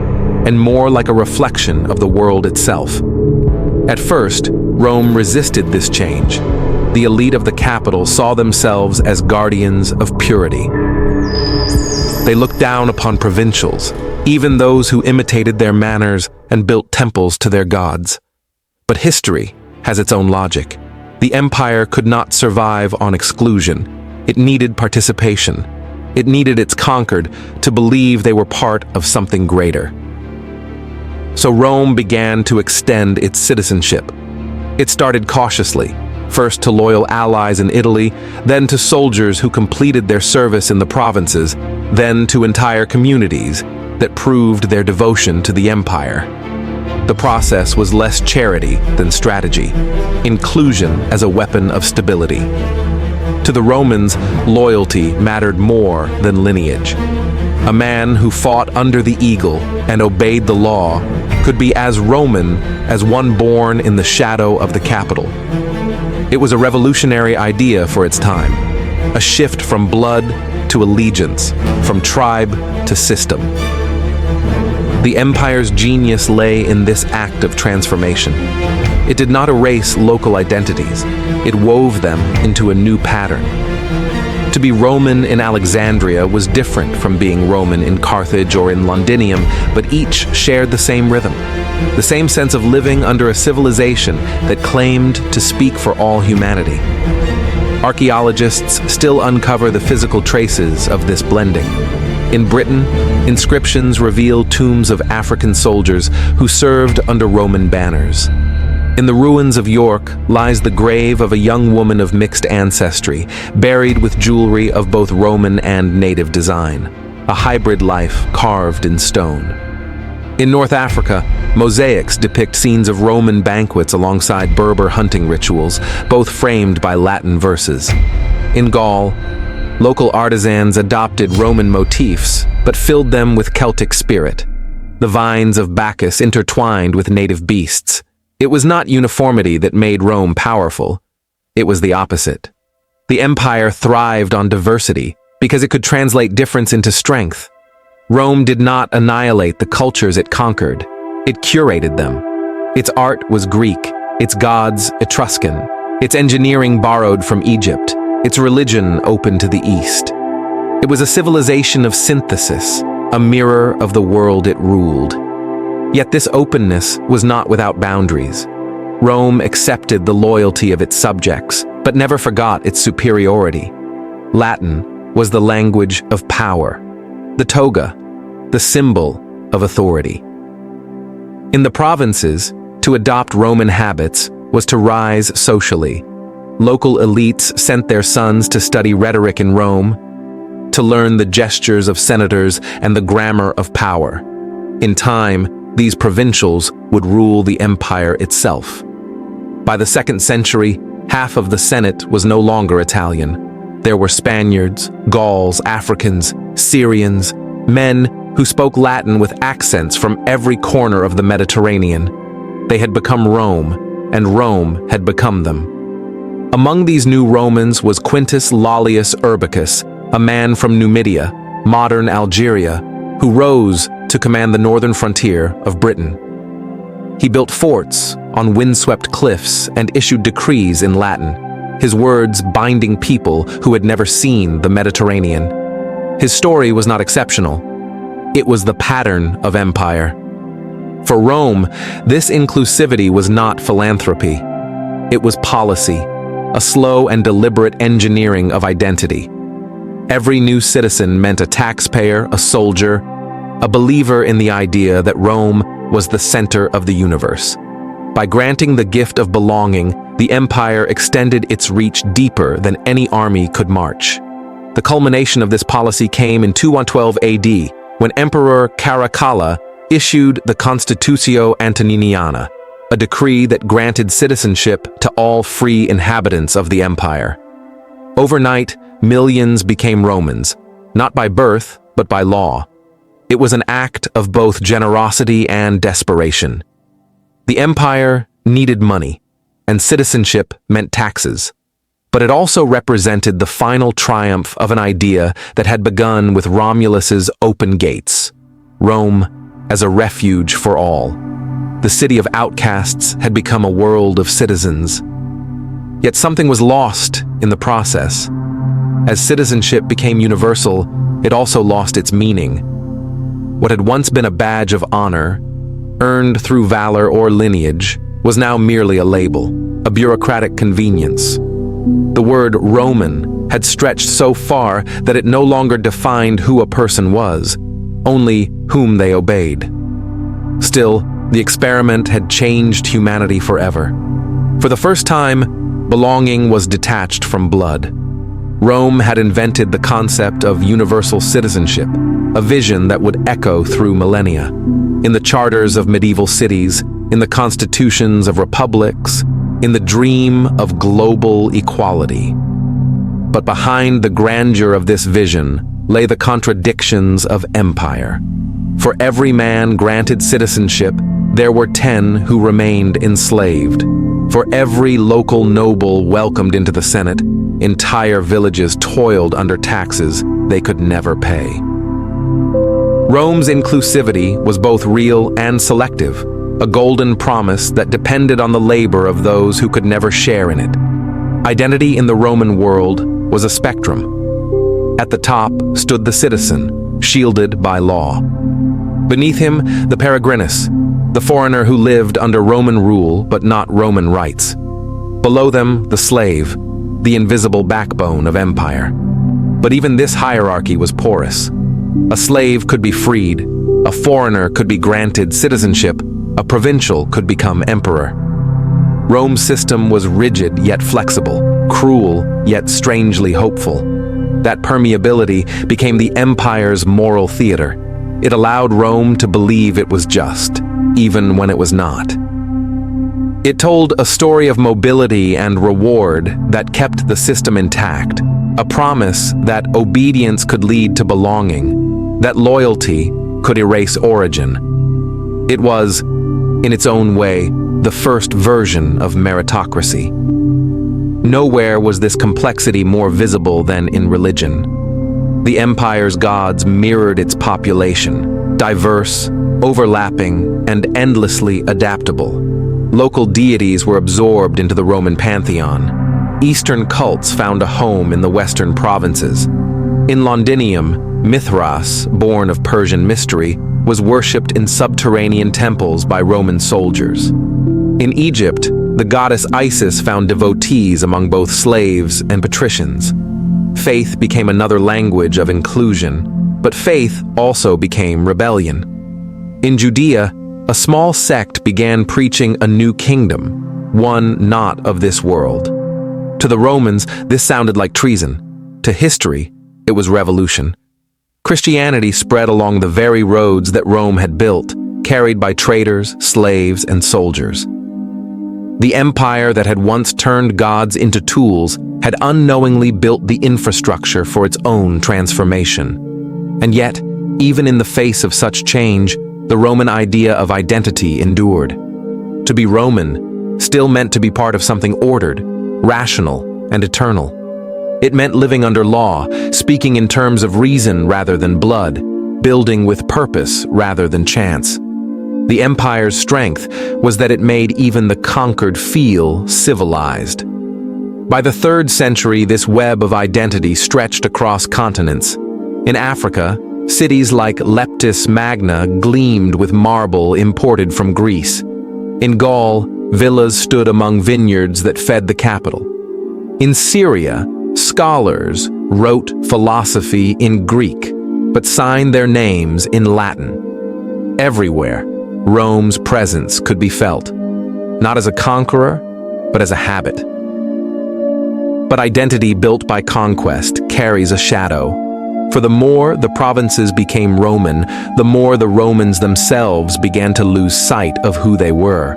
and more like a reflection of the world itself. At first, Rome resisted this change. The elite of the capital saw themselves as guardians of purity. They looked down upon provincials, even those who imitated their manners and built temples to their gods. But history has its own logic. The empire could not survive on exclusion. It needed participation. It needed its conquered to believe they were part of something greater. So Rome began to extend its citizenship. It started cautiously, first to loyal allies in Italy, then to soldiers who completed their service in the provinces, then to entire communities that proved their devotion to the empire. The process was less charity than strategy, inclusion as a weapon of stability. To the Romans, loyalty mattered more than lineage. A man who fought under the eagle and obeyed the law could be as Roman as one born in the shadow of the capital. It was a revolutionary idea for its time, a shift from blood to allegiance, from tribe to system. The empire's genius lay in this act of transformation. It did not erase local identities. It wove them into a new pattern. To be Roman in Alexandria was different from being Roman in Carthage or in Londinium, but each shared the same rhythm, the same sense of living under a civilization that claimed to speak for all humanity. Archaeologists still uncover the physical traces of this blending. In Britain, inscriptions reveal tombs of African soldiers who served under Roman banners. In the ruins of York lies the grave of a young woman of mixed ancestry, buried with jewelry of both Roman and native design, a hybrid life carved in stone. In North Africa, mosaics depict scenes of Roman banquets alongside Berber hunting rituals, both framed by Latin verses. In Gaul, local artisans adopted Roman motifs, but filled them with Celtic spirit. The vines of Bacchus intertwined with native beasts. It was not uniformity that made Rome powerful. It was the opposite. The empire thrived on diversity because it could translate difference into strength. Rome did not annihilate the cultures it conquered. It curated them. Its art was Greek, its gods Etruscan, its engineering borrowed from Egypt, its religion open to the East. It was a civilization of synthesis, a mirror of the world it ruled. Yet this openness was not without boundaries. Rome accepted the loyalty of its subjects, but never forgot its superiority. Latin was the language of power, the toga, the symbol of authority. In the provinces, to adopt Roman habits was to rise socially. Local elites sent their sons to study rhetoric in Rome, to learn the gestures of senators and the grammar of power. In time, these provincials would rule the empire itself. By the 2nd century, half of the Senate was no longer Italian. There were Spaniards, Gauls, Africans, Syrians, men who spoke Latin with accents from every corner of the Mediterranean. They had become Rome, and Rome had become them. Among these new Romans was Quintus Lollius Urbicus, a man from Numidia, modern Algeria, who rose to command the northern frontier of Britain. He built forts on windswept cliffs and issued decrees in Latin, his words binding people who had never seen the Mediterranean. His story was not exceptional. It was the pattern of empire. For Rome, this inclusivity was not philanthropy. It was policy, a slow and deliberate engineering of identity. Every new citizen meant a taxpayer, a soldier, a believer in the idea that Rome was the center of the universe. By granting the gift of belonging, the empire extended its reach deeper than any army could march. The culmination of this policy came in 212 AD, when Emperor Caracalla issued the Constitutio Antoniniana, a decree that granted citizenship to all free inhabitants of the empire. Overnight, millions became Romans, not by birth, but by law. It was an act of both generosity and desperation. The empire needed money, and citizenship meant taxes. But it also represented the final triumph of an idea that had begun with Romulus's open gates, Rome as a refuge for all. The city of outcasts had become a world of citizens. Yet something was lost in the process. As citizenship became universal, it also lost its meaning. What had once been a badge of honor, earned through valor or lineage, was now merely a label, a bureaucratic convenience. The word Roman had stretched so far that it no longer defined who a person was, only whom they obeyed. Still, the experiment had changed humanity forever. For the first time, belonging was detached from blood. Rome had invented the concept of universal citizenship, a vision that would echo through millennia. In the charters of medieval cities, in the constitutions of republics, in the dream of global equality. But behind the grandeur of this vision lay the contradictions of empire. For every man granted citizenship, there were 10 who remained enslaved. For every local noble welcomed into the Senate, entire villages toiled under taxes they could never pay. Rome's inclusivity was both real and selective, a golden promise that depended on the labor of those who could never share in it. Identity in the Roman world was a spectrum. At the top stood the citizen, shielded by law. Beneath him, the peregrinus, the foreigner who lived under Roman rule but not Roman rights. Below them, the slave, the invisible backbone of empire. But even this hierarchy was porous. A slave could be freed, a foreigner could be granted citizenship, a provincial could become emperor. Rome's system was rigid yet flexible, cruel yet strangely hopeful. That permeability became the empire's moral theater. It allowed Rome to believe it was just, even when it was not. It told a story of mobility and reward that kept the system intact, a promise that obedience could lead to belonging, that loyalty could erase origin. It was, in its own way, the first version of meritocracy. Nowhere was this complexity more visible than in religion. The empire's gods mirrored its population, diverse, overlapping, and endlessly adaptable. Local deities were absorbed into the Roman pantheon. Eastern cults found a home in the western provinces. In Londinium, Mithras, born of Persian mystery, was worshipped in subterranean temples by Roman soldiers. In Egypt, the goddess Isis found devotees among both slaves and patricians. Faith became another language of inclusion, but faith also became rebellion. In Judea, a small sect began preaching a new kingdom, one not of this world. To the Romans, this sounded like treason. To history, it was revolution. Christianity spread along the very roads that Rome had built, carried by traders, slaves, and soldiers. The empire that had once turned gods into tools had unknowingly built the infrastructure for its own transformation. And yet, even in the face of such change, the Roman idea of identity endured. To be Roman still meant to be part of something ordered, rational, and eternal. It meant living under law, speaking in terms of reason rather than blood, building with purpose rather than chance. The empire's strength was that it made even the conquered feel civilized. By the 3rd century, this web of identity stretched across continents. In Africa, cities like Leptis Magna gleamed with marble imported from Greece. In Gaul, villas stood among vineyards that fed the capital. In Syria, scholars wrote philosophy in Greek, but signed their names in Latin. Everywhere, Rome's presence could be felt, not as a conqueror, but as a habit. But identity built by conquest carries a shadow. For the more the provinces became Roman, the more the Romans themselves began to lose sight of who they were.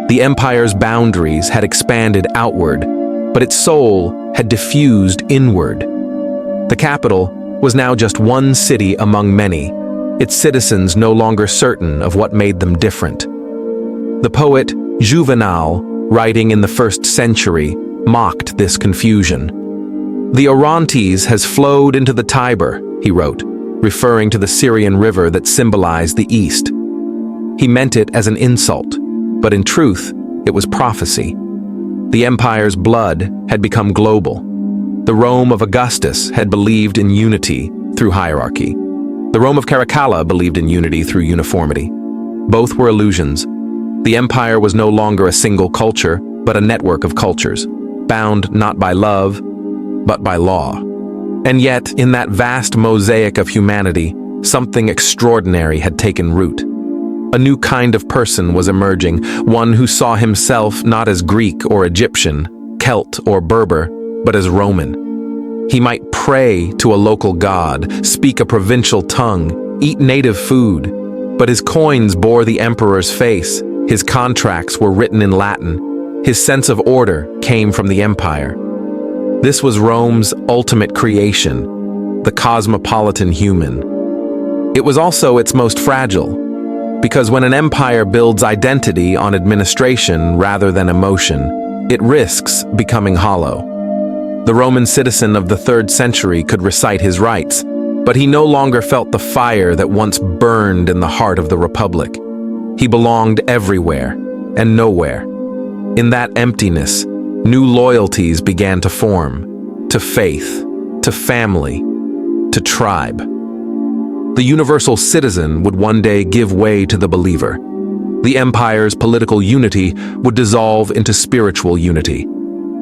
The empire's boundaries had expanded outward, but its soul had diffused inward. The capital was now just one city among many, its citizens no longer certain of what made them different. The poet Juvenal, writing in the 1st century, mocked this confusion. "The Orontes has flowed into the Tiber," he wrote, referring to the Syrian river that symbolized the East. He meant it as an insult, but in truth, it was prophecy. The empire's blood had become global. The Rome of Augustus had believed in unity through hierarchy. The Rome of Caracalla believed in unity through uniformity. Both were illusions. The empire was no longer a single culture, but a network of cultures, bound not by love, but by law. And yet, in that vast mosaic of humanity, something extraordinary had taken root. A new kind of person was emerging, one who saw himself not as Greek or Egyptian, Celt or Berber, but as Roman. He might pray to a local god, speak a provincial tongue, eat native food, but his coins bore the emperor's face, his contracts were written in Latin, his sense of order came from the empire. This was Rome's ultimate creation, the cosmopolitan human. It was also its most fragile, because when an empire builds identity on administration rather than emotion, it risks becoming hollow. The Roman citizen of the 3rd century could recite his rights, but he no longer felt the fire that once burned in the heart of the Republic. He belonged everywhere and nowhere. In that emptiness, new loyalties began to form, to faith, to family, to tribe. The universal citizen would one day give way to the believer. The empire's political unity would dissolve into spiritual unity.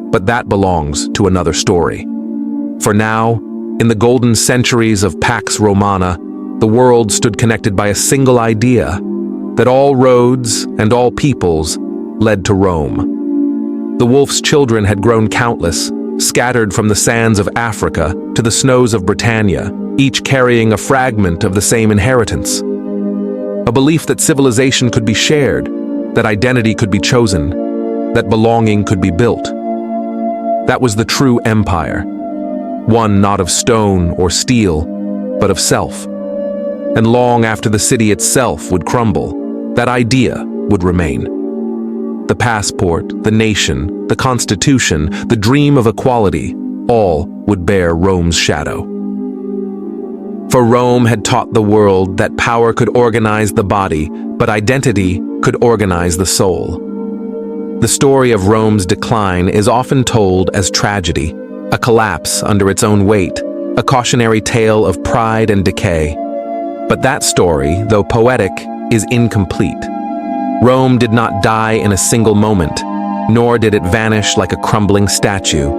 But that belongs to another story. For now, in the golden centuries of Pax Romana, the world stood connected by a single idea, that all roads and all peoples led to Rome. The wolf's children had grown countless, scattered from the sands of Africa to the snows of Britannia, each carrying a fragment of the same inheritance. A belief that civilization could be shared, that identity could be chosen, that belonging could be built. That was the true empire, one not of stone or steel, but of self. And long after the city itself would crumble, that idea would remain. The passport, the nation, the constitution, the dream of equality, all would bear Rome's shadow. For Rome had taught the world that power could organize the body, but identity could organize the soul. The story of Rome's decline is often told as tragedy, a collapse under its own weight, a cautionary tale of pride and decay. But that story, though poetic, is incomplete. Rome did not die in a single moment, nor did it vanish like a crumbling statue.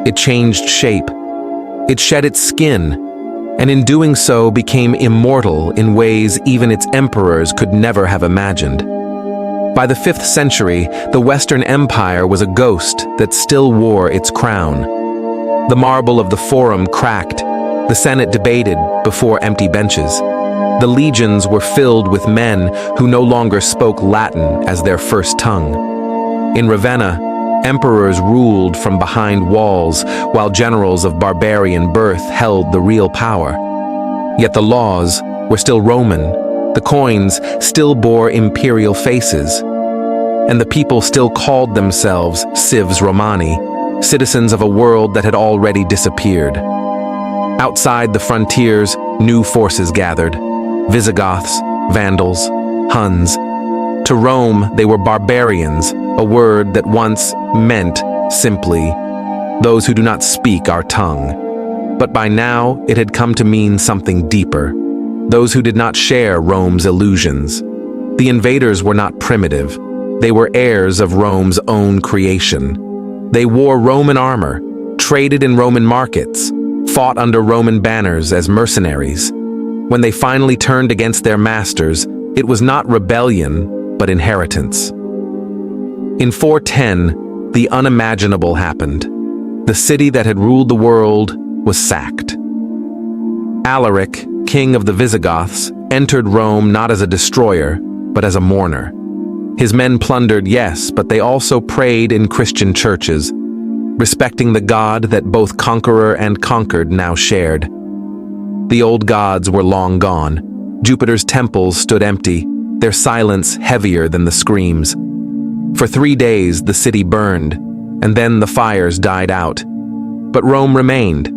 It changed shape. It shed its skin, and in doing so became immortal in ways even its emperors could never have imagined. By the 5th century, the Western Empire was a ghost that still wore its crown. The marble of the Forum cracked, the Senate debated before empty benches. The legions were filled with men who no longer spoke Latin as their first tongue. In Ravenna, emperors ruled from behind walls, while generals of barbarian birth held the real power. Yet the laws were still Roman, the coins still bore imperial faces, and the people still called themselves Civs Romani, citizens of a world that had already disappeared. Outside the frontiers, new forces gathered: Visigoths, Vandals, Huns. To Rome, they were barbarians, a word that once meant simply those who do not speak our tongue. But by now, it had come to mean something deeper: those who did not share Rome's illusions. The invaders were not primitive. They were heirs of Rome's own creation. They wore Roman armor, traded in Roman markets, fought under Roman banners as mercenaries. When they finally turned against their masters, it was not rebellion, but inheritance. In 410, the unimaginable happened. The city that had ruled the world was sacked. Alaric, king of the Visigoths, entered Rome not as a destroyer, but as a mourner. His men plundered, yes, but they also prayed in Christian churches, respecting the God that both conqueror and conquered now shared. The old gods were long gone. Jupiter's temples stood empty, their silence heavier than the screams. For 3 days the city burned, and then the fires died out. But Rome remained.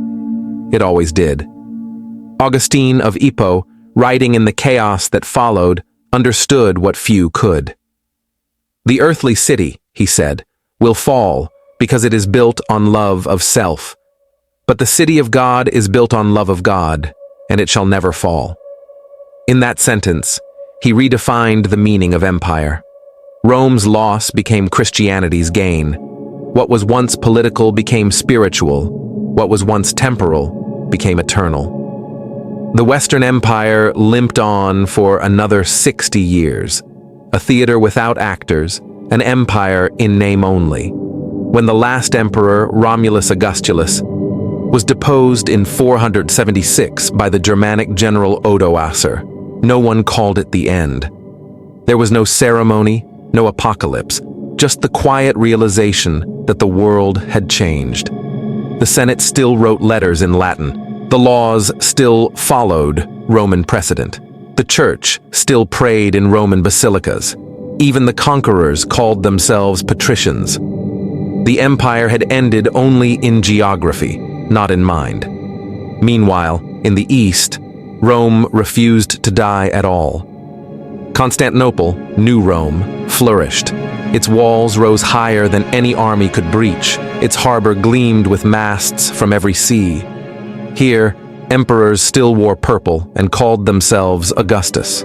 It always did. Augustine of Hippo, writing in the chaos that followed, understood what few could. The earthly city, he said, will fall because it is built on love of self. But the city of God is built on love of God, and it shall never fall. In that sentence, he redefined the meaning of empire. Rome's loss became Christianity's gain. What was once political became spiritual. What was once temporal became eternal. The Western Empire limped on for another 60 years, a theater without actors, an empire in name only. When the last emperor, Romulus Augustus, was deposed in 476 by the Germanic general Odoacer, no one called it the end. There was no ceremony, no apocalypse, just the quiet realization that the world had changed. The Senate still wrote letters in Latin. The laws still followed Roman precedent. The Church still prayed in Roman basilicas. Even the conquerors called themselves patricians. The empire had ended only in geography, not in mind. Meanwhile, in the East, Rome refused to die at all. Constantinople, New Rome, flourished. Its walls rose higher than any army could breach. Its harbor gleamed with masts from every sea. Here, emperors still wore purple and called themselves Augustus.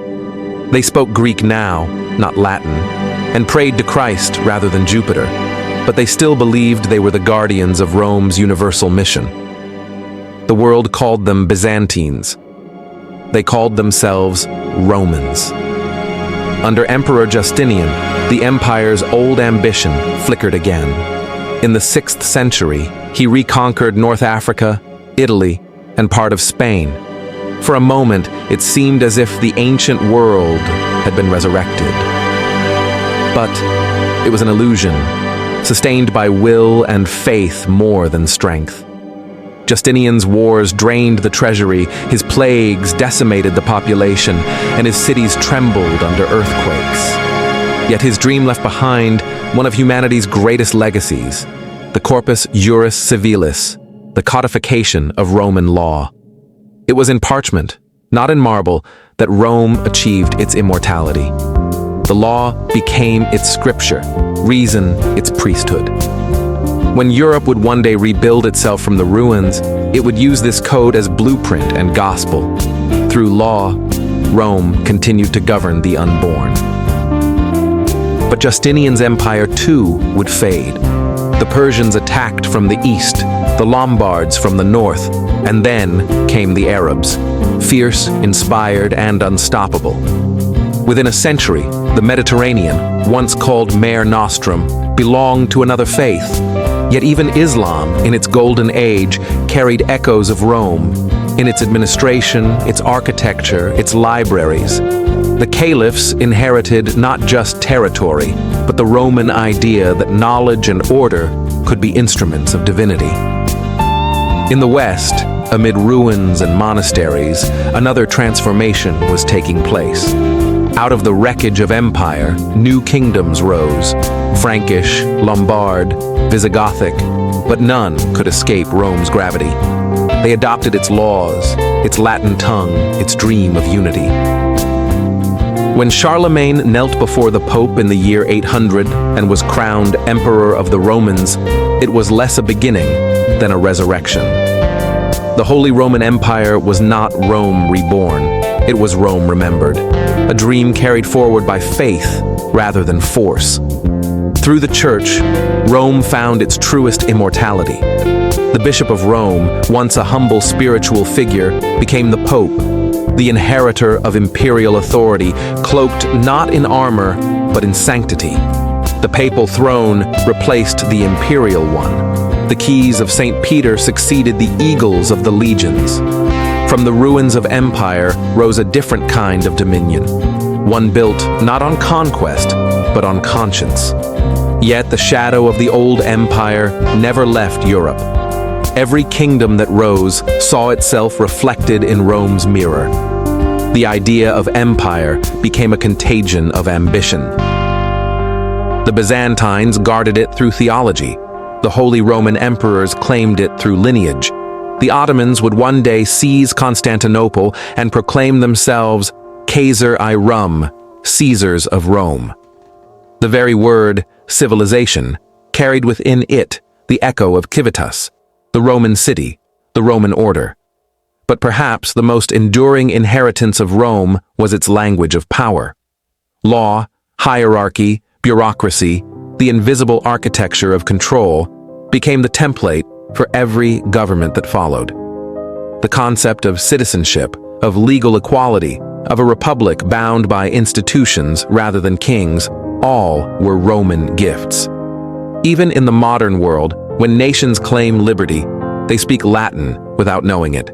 They spoke Greek now, not Latin, and prayed to Christ rather than Jupiter, but they still believed they were the guardians of Rome's universal mission. The world called them Byzantines. They called themselves Romans. Under Emperor Justinian, the empire's old ambition flickered again. In the 6th century, he reconquered North Africa, Italy, and part of Spain. For a moment, it seemed as if the ancient world had been resurrected. But it was an illusion, sustained by will and faith more than strength. Justinian's wars drained the treasury, his plagues decimated the population, and his cities trembled under earthquakes. Yet his dream left behind one of humanity's greatest legacies, the Corpus Juris Civilis, the codification of Roman law. It was in parchment, not in marble, that Rome achieved its immortality. The law became its scripture, reason its priesthood. When Europe would one day rebuild itself from the ruins, it would use this code as blueprint and gospel. Through law, Rome continued to govern the unborn. But Justinian's empire too would fade. The Persians attacked from the east, the Lombards from the north, and then came the Arabs, fierce, inspired, and unstoppable. Within a century, the Mediterranean, once called Mare Nostrum, belonged to another faith. Yet even Islam, in its golden age, carried echoes of Rome, in its administration, its architecture, its libraries. The caliphs inherited not just territory, but the Roman idea that knowledge and order could be instruments of divinity. In the West, amid ruins and monasteries, another transformation was taking place. Out of the wreckage of empire, new kingdoms rose, Frankish, Lombard, Visigothic, but none could escape Rome's gravity. They adopted its laws, its Latin tongue, its dream of unity. When Charlemagne knelt before the Pope in the year 800 and was crowned Emperor of the Romans, it was less a beginning than a resurrection. The Holy Roman Empire was not Rome reborn, it was Rome remembered, a dream carried forward by faith rather than force. Through the Church, Rome found its truest immortality. The Bishop of Rome, once a humble spiritual figure, became the Pope, the inheritor of imperial authority, cloaked not in armor, but in sanctity. The papal throne replaced the imperial one. The keys of St. Peter succeeded the eagles of the legions. From the ruins of empire rose a different kind of dominion, one built not on conquest, but on conscience. Yet the shadow of the old empire never left Europe. Every kingdom that rose saw itself reflected in Rome's mirror. The idea of empire became a contagion of ambition. The Byzantines guarded it through theology. The Holy Roman emperors claimed it through lineage. The Ottomans would one day seize Constantinople and proclaim themselves Kaiser I Rum, Caesars of Rome. The very word, civilization, carried within it the echo of civitas, the Roman city, the Roman order. But perhaps the most enduring inheritance of Rome was its language of power. Law, hierarchy, bureaucracy, the invisible architecture of control became the template for every government that followed. The concept of citizenship, of legal equality, of a republic bound by institutions rather than kings, all were Roman gifts. Even in the modern world, when nations claim liberty, they speak Latin without knowing it.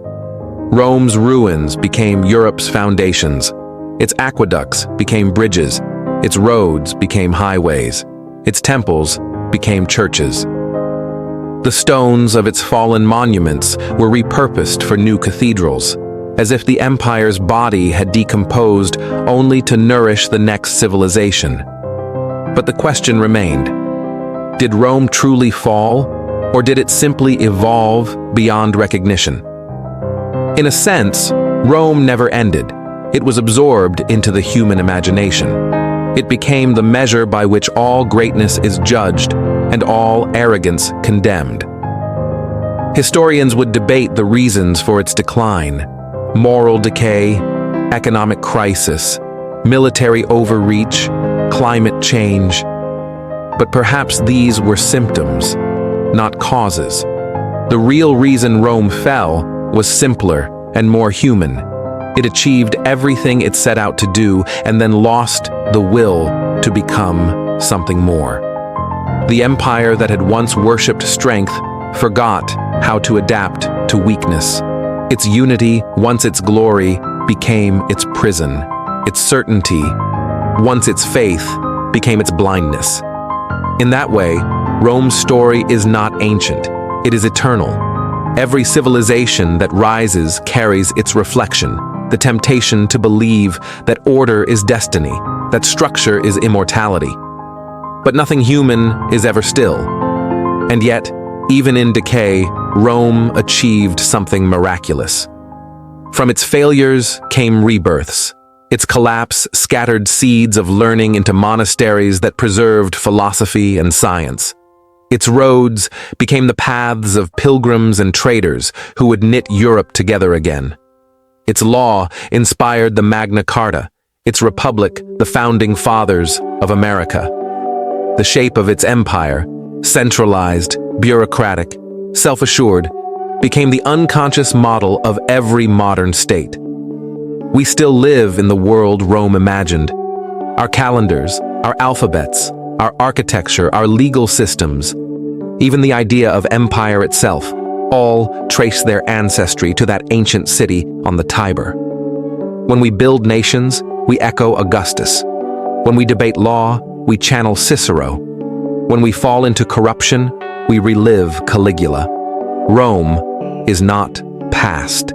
Rome's ruins became Europe's foundations. Its aqueducts became bridges. Its roads became highways. Its temples became churches. The stones of its fallen monuments were repurposed for new cathedrals, as if the empire's body had decomposed only to nourish the next civilization. But the question remained: did Rome truly fall, or did it simply evolve beyond recognition? In a sense, Rome never ended. It was absorbed into the human imagination. It became the measure by which all greatness is judged and all arrogance condemned. Historians would debate the reasons for its decline: moral decay, economic crisis, military overreach, climate change. But perhaps these were symptoms, not causes. The real reason Rome fell was simpler and more human. It achieved everything it set out to do and then lost the will to become something more. The empire that had once worshipped strength forgot how to adapt to weakness. Its unity, once its glory, became its prison. Its certainty, once its faith, became its blindness. In that way, Rome's story is not ancient. It is eternal. Every civilization that rises carries its reflection, the temptation to believe that order is destiny, that structure is immortality. But nothing human is ever still. And yet, even in decay, Rome achieved something miraculous. From its failures came rebirths. Its collapse scattered seeds of learning into monasteries that preserved philosophy and science. Its roads became the paths of pilgrims and traders who would knit Europe together again. Its law inspired the Magna Carta, its republic the founding fathers of America. The shape of its empire, centralized, bureaucratic, self-assured, became the unconscious model of every modern state. We still live in the world Rome imagined. Our calendars, our alphabets, our architecture, our legal systems, even the idea of empire itself, all trace their ancestry to that ancient city on the Tiber. When we build nations, we echo Augustus. When we debate law, we channel Cicero. When we fall into corruption, we relive Caligula. Rome is not past,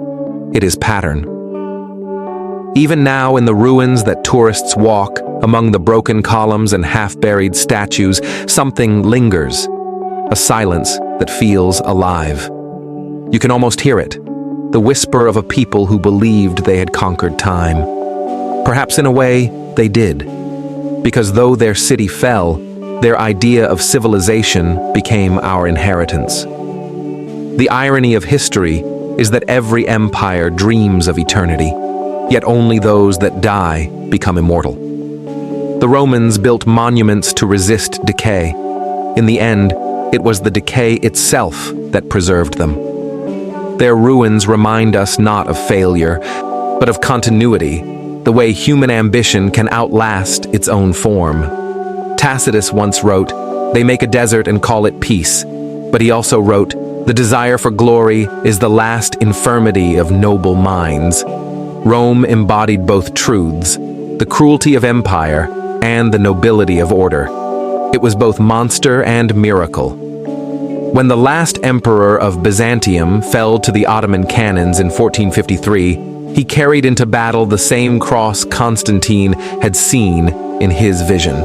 it is pattern. Even now in the ruins that tourists walk, among the broken columns and half-buried statues, something lingers, a silence that feels alive. You can almost hear it, the whisper of a people who believed they had conquered time. Perhaps in a way, they did, because though their city fell, their idea of civilization became our inheritance. The irony of history is that every empire dreams of eternity, yet only those that die become immortal. The Romans built monuments to resist decay. In the end, it was the decay itself that preserved them. Their ruins remind us not of failure, but of continuity, the way human ambition can outlast its own form. Tacitus once wrote, "They make a desert and call it peace," but he also wrote, "The desire for glory is the last infirmity of noble minds." Rome embodied both truths, the cruelty of empire and the nobility of order. It was both monster and miracle. When the last emperor of Byzantium fell to the Ottoman cannons in 1453, he carried into battle the same cross Constantine had seen in his vision.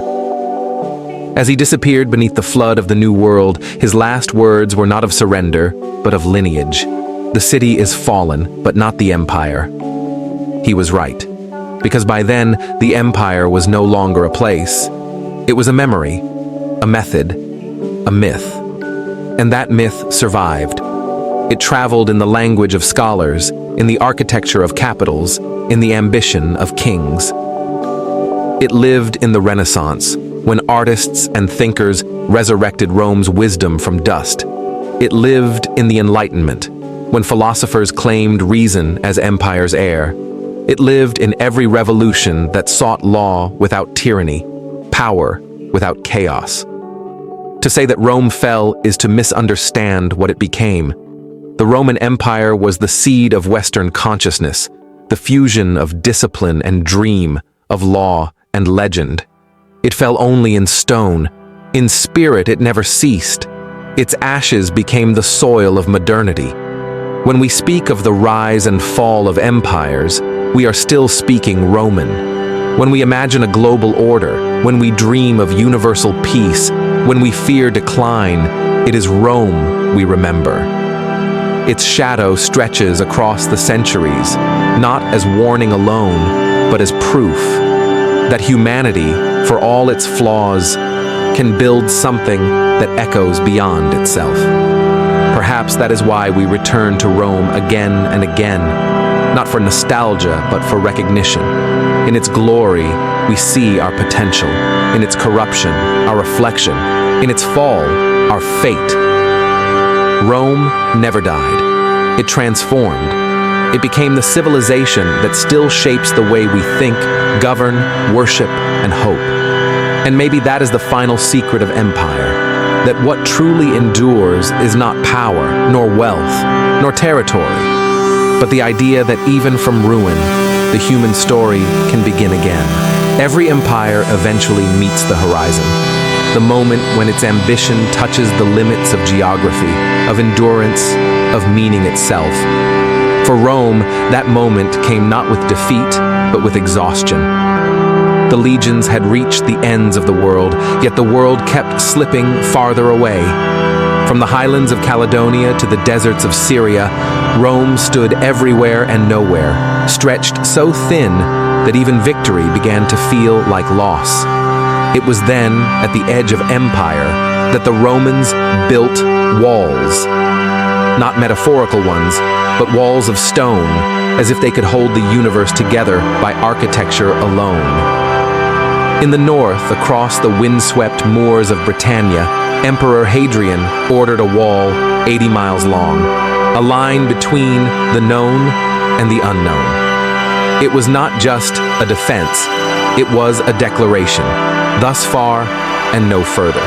As he disappeared beneath the flood of the New World, his last words were not of surrender, but of lineage. The city is fallen, but not the empire. He was right, because by then the empire was no longer a place. It was a memory, a method, a myth. And that myth survived. It traveled in the language of scholars, in the architecture of capitals, in the ambition of kings. It lived in the Renaissance, when artists and thinkers resurrected Rome's wisdom from dust. It lived in the Enlightenment, when philosophers claimed reason as empire's heir. It lived in every revolution that sought law without tyranny, power without chaos. To say that Rome fell is to misunderstand what it became. The Roman Empire was the seed of Western consciousness, the fusion of discipline and dream, of law and legend. It fell only in stone. In spirit, it never ceased. Its ashes became the soil of modernity. When we speak of the rise and fall of empires, we are still speaking Roman. When we imagine a global order, when we dream of universal peace, when we fear decline, it is Rome we remember. Its shadow stretches across the centuries, not as warning alone, but as proof that humanity, for all its flaws, can build something that echoes beyond itself. Perhaps that is why we return to Rome again and again, not for nostalgia, but for recognition. In its glory, we see our potential. In its corruption, our reflection. In its fall, our fate. Rome never died. It transformed. It became the civilization that still shapes the way we think, govern, worship, and hope. And maybe that is the final secret of empire, that what truly endures is not power, nor wealth, nor territory, but the idea that even from ruin, the human story can begin again. Every empire eventually meets the horizon, the moment when its ambition touches the limits of geography, of endurance, of meaning itself. For Rome, that moment came not with defeat, but with exhaustion. The legions had reached the ends of the world, yet the world kept slipping farther away. From the highlands of Caledonia to the deserts of Syria, Rome stood everywhere and nowhere, stretched so thin that even victory began to feel like loss. It was then, at the edge of empire, that the Romans built walls. Not metaphorical ones, but walls of stone, as if they could hold the universe together by architecture alone. In the north, across the windswept moors of Britannia, Emperor Hadrian ordered a wall 80 miles long, a line between the known and the unknown. It was not just a defense, it was a declaration, thus far and no further.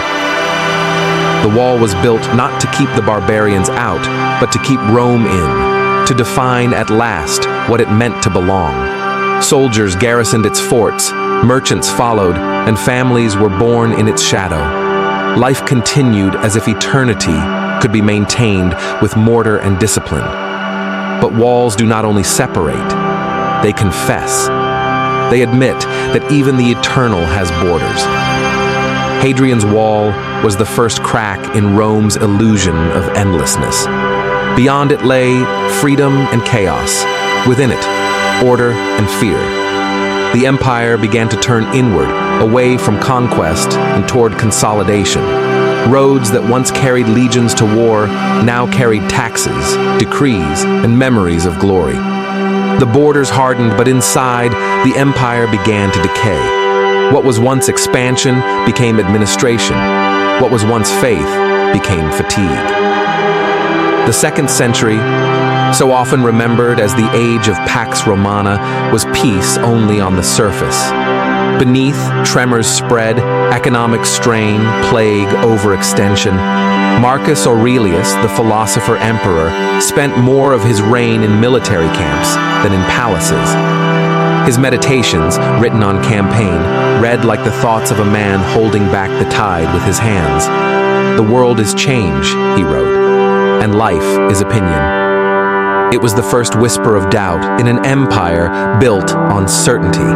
The wall was built not to keep the barbarians out, but to keep Rome in, to define at last what it meant to belong. Soldiers garrisoned its forts, merchants followed, and families were born in its shadow. Life continued as if eternity could be maintained with mortar and discipline. But walls do not only separate, they confess. They admit that even the eternal has borders. Hadrian's wall was the first crack in Rome's illusion of endlessness. Beyond it lay freedom and chaos. Within it, order and fear. The empire began to turn inward, away from conquest and toward consolidation. Roads that once carried legions to war now carried taxes, decrees, and memories of glory. The borders hardened, but inside, the empire began to decay. What was once expansion became administration. What was once faith became fatigue. The 2nd century, so often remembered as the age of Pax Romana, was peace only on the surface. Beneath, tremors spread, economic strain, plague, overextension. Marcus Aurelius, the philosopher-emperor, spent more of his reign in military camps than in palaces. His meditations, written on campaign, read like the thoughts of a man holding back the tide with his hands. "The world is change," he wrote, "and life is opinion." It was the first whisper of doubt in an empire built on certainty.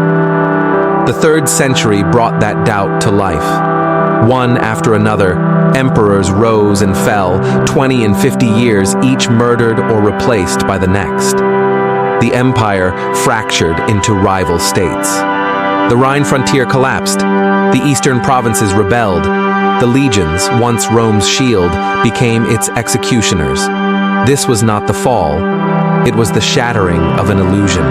The 3rd century brought that doubt to life. One after another, emperors rose and fell, 20 and 50 years, each murdered or replaced by the next. The empire fractured into rival states. The Rhine frontier collapsed. The eastern provinces rebelled. The legions, once Rome's shield, became its executioners. This was not the fall. It was the shattering of an illusion.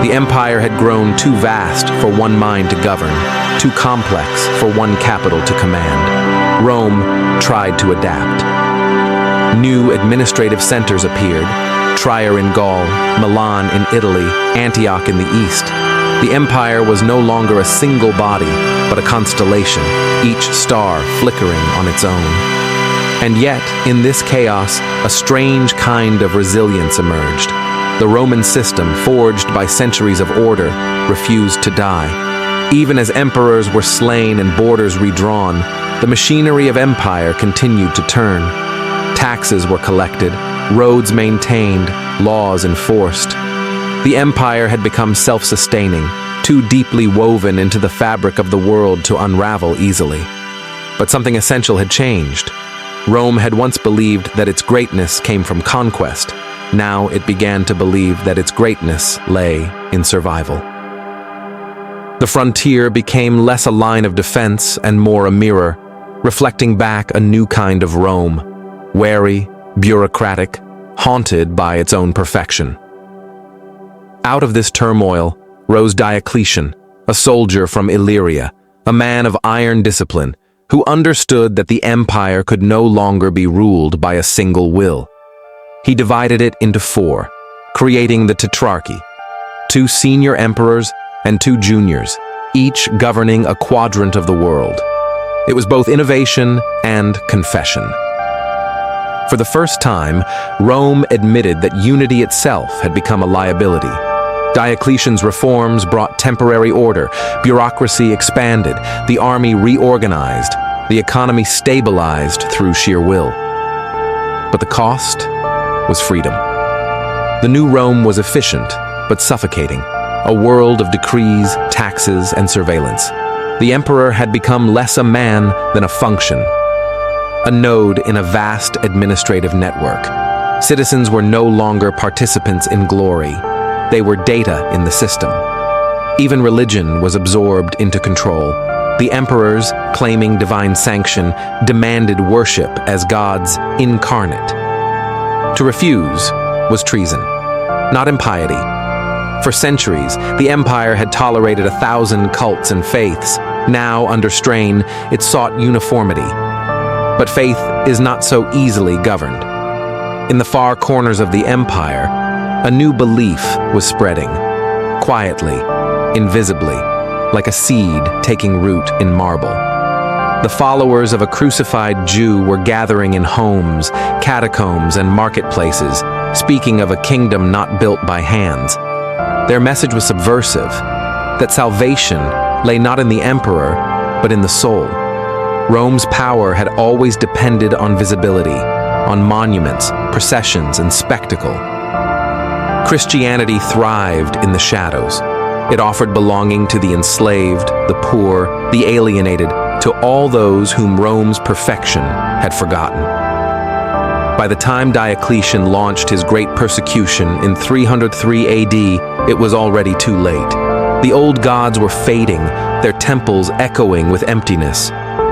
The empire had grown too vast for one mind to govern, too complex for one capital to command. Rome tried to adapt. New administrative centers appeared: Trier in Gaul, Milan in Italy, Antioch in the east. The empire was no longer a single body, but a constellation, each star flickering on its own. And yet, in this chaos, a strange kind of resilience emerged. The Roman system, forged by centuries of order, refused to die. Even as emperors were slain and borders redrawn, the machinery of empire continued to turn. Taxes were collected, roads maintained, laws enforced. The empire had become self-sustaining, too deeply woven into the fabric of the world to unravel easily. But something essential had changed. Rome had once believed that its greatness came from conquest. Now it began to believe that its greatness lay in survival. The frontier became less a line of defense and more a mirror, reflecting back a new kind of Rome, wary, bureaucratic, haunted by its own perfection. Out of this turmoil rose Diocletian, a soldier from Illyria, a man of iron discipline, who understood that the empire could no longer be ruled by a single will. He divided it into four, creating the Tetrarchy: 2 senior emperors and 2 juniors, each governing a quadrant of the world. It was both innovation and confession. For the first time, Rome admitted that unity itself had become a liability. Diocletian's reforms brought temporary order, bureaucracy expanded, the army reorganized, the economy stabilized through sheer will. But the cost was freedom. The new Rome was efficient, but suffocating, a world of decrees, taxes, and surveillance. The emperor had become less a man than a function, a node in a vast administrative network. Citizens were no longer participants in glory. They were data in the system. Even religion was absorbed into control. The emperors, claiming divine sanction, demanded worship as gods incarnate. To refuse was treason, not impiety. For centuries, the empire had tolerated 1,000 cults and faiths. Now, under strain, it sought uniformity. But faith is not so easily governed. In the far corners of the empire, a new belief was spreading, quietly, invisibly, like a seed taking root in marble. The followers of a crucified Jew were gathering in homes, catacombs, and marketplaces, speaking of a kingdom not built by hands. Their message was subversive, that salvation lay not in the emperor, but in the soul. Rome's power had always depended on visibility, on monuments, processions, and spectacle. Christianity thrived in the shadows. It offered belonging to the enslaved, the poor, the alienated, to all those whom Rome's perfection had forgotten. By the time Diocletian launched his great persecution in 303 AD, it was already too late. The old gods were fading, their temples echoing with emptiness.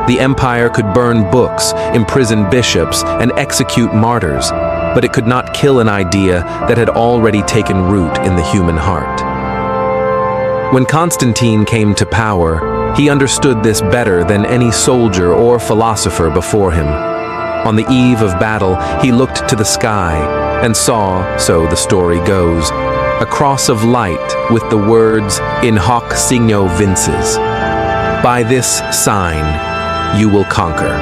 The empire could burn books, imprison bishops, and execute martyrs, but it could not kill an idea that had already taken root in the human heart. When Constantine came to power, he understood this better than any soldier or philosopher before him. On the eve of battle, he looked to the sky and saw, so the story goes, a cross of light with the words, "In hoc signo vinces." By this sign, you will conquer.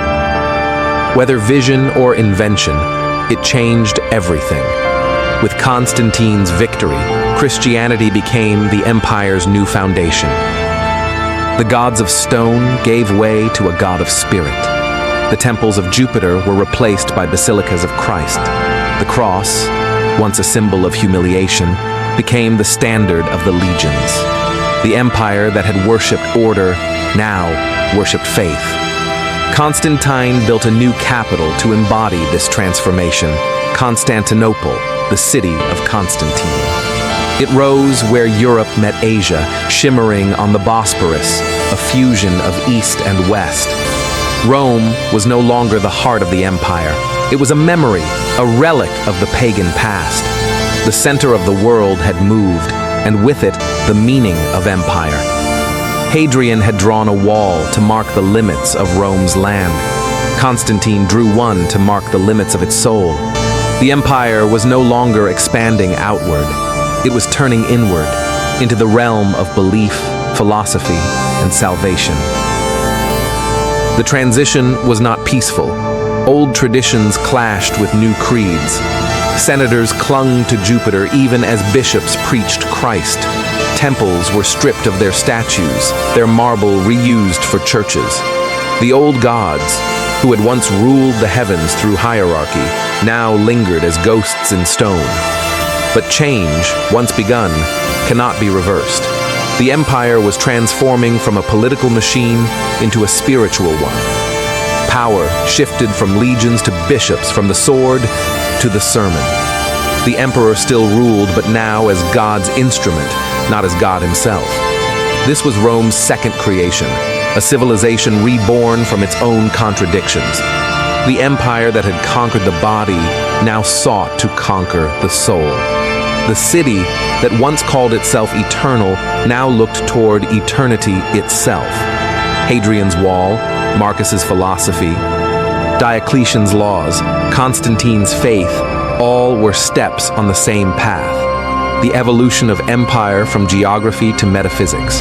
Whether vision or invention, it changed everything. With Constantine's victory, Christianity became the empire's new foundation. The gods of stone gave way to a god of spirit. The temples of Jupiter were replaced by basilicas of Christ. The cross, once a symbol of humiliation, became the standard of the legions. The empire that had worshipped order now worshipped faith. Constantine built a new capital to embody this transformation, Constantinople, the city of Constantine. It rose where Europe met Asia, shimmering on the Bosporus, a fusion of East and West. Rome was no longer the heart of the empire. It was a memory, a relic of the pagan past. The center of the world had moved, and with it, the meaning of empire. Hadrian had drawn a wall to mark the limits of Rome's land. Constantine drew one to mark the limits of its soul. The empire was no longer expanding outward. It was turning inward, into the realm of belief, philosophy, and salvation. The transition was not peaceful. Old traditions clashed with new creeds. Senators clung to Jupiter even as bishops preached Christ. Temples were stripped of their statues, their marble reused for churches. The old gods, who had once ruled the heavens through hierarchy, now lingered as ghosts in stone. But change, once begun, cannot be reversed. The empire was transforming from a political machine into a spiritual one. Power shifted from legions to bishops, from the sword to the sermon. The emperor still ruled, but now as God's instrument, not as God himself. This was Rome's second creation, a civilization reborn from its own contradictions. The empire that had conquered the body now sought to conquer the soul. The city that once called itself eternal now looked toward eternity itself. Hadrian's wall, Marcus's philosophy, Diocletian's laws, Constantine's faith, all were steps on the same path. The evolution of empire from geography to metaphysics.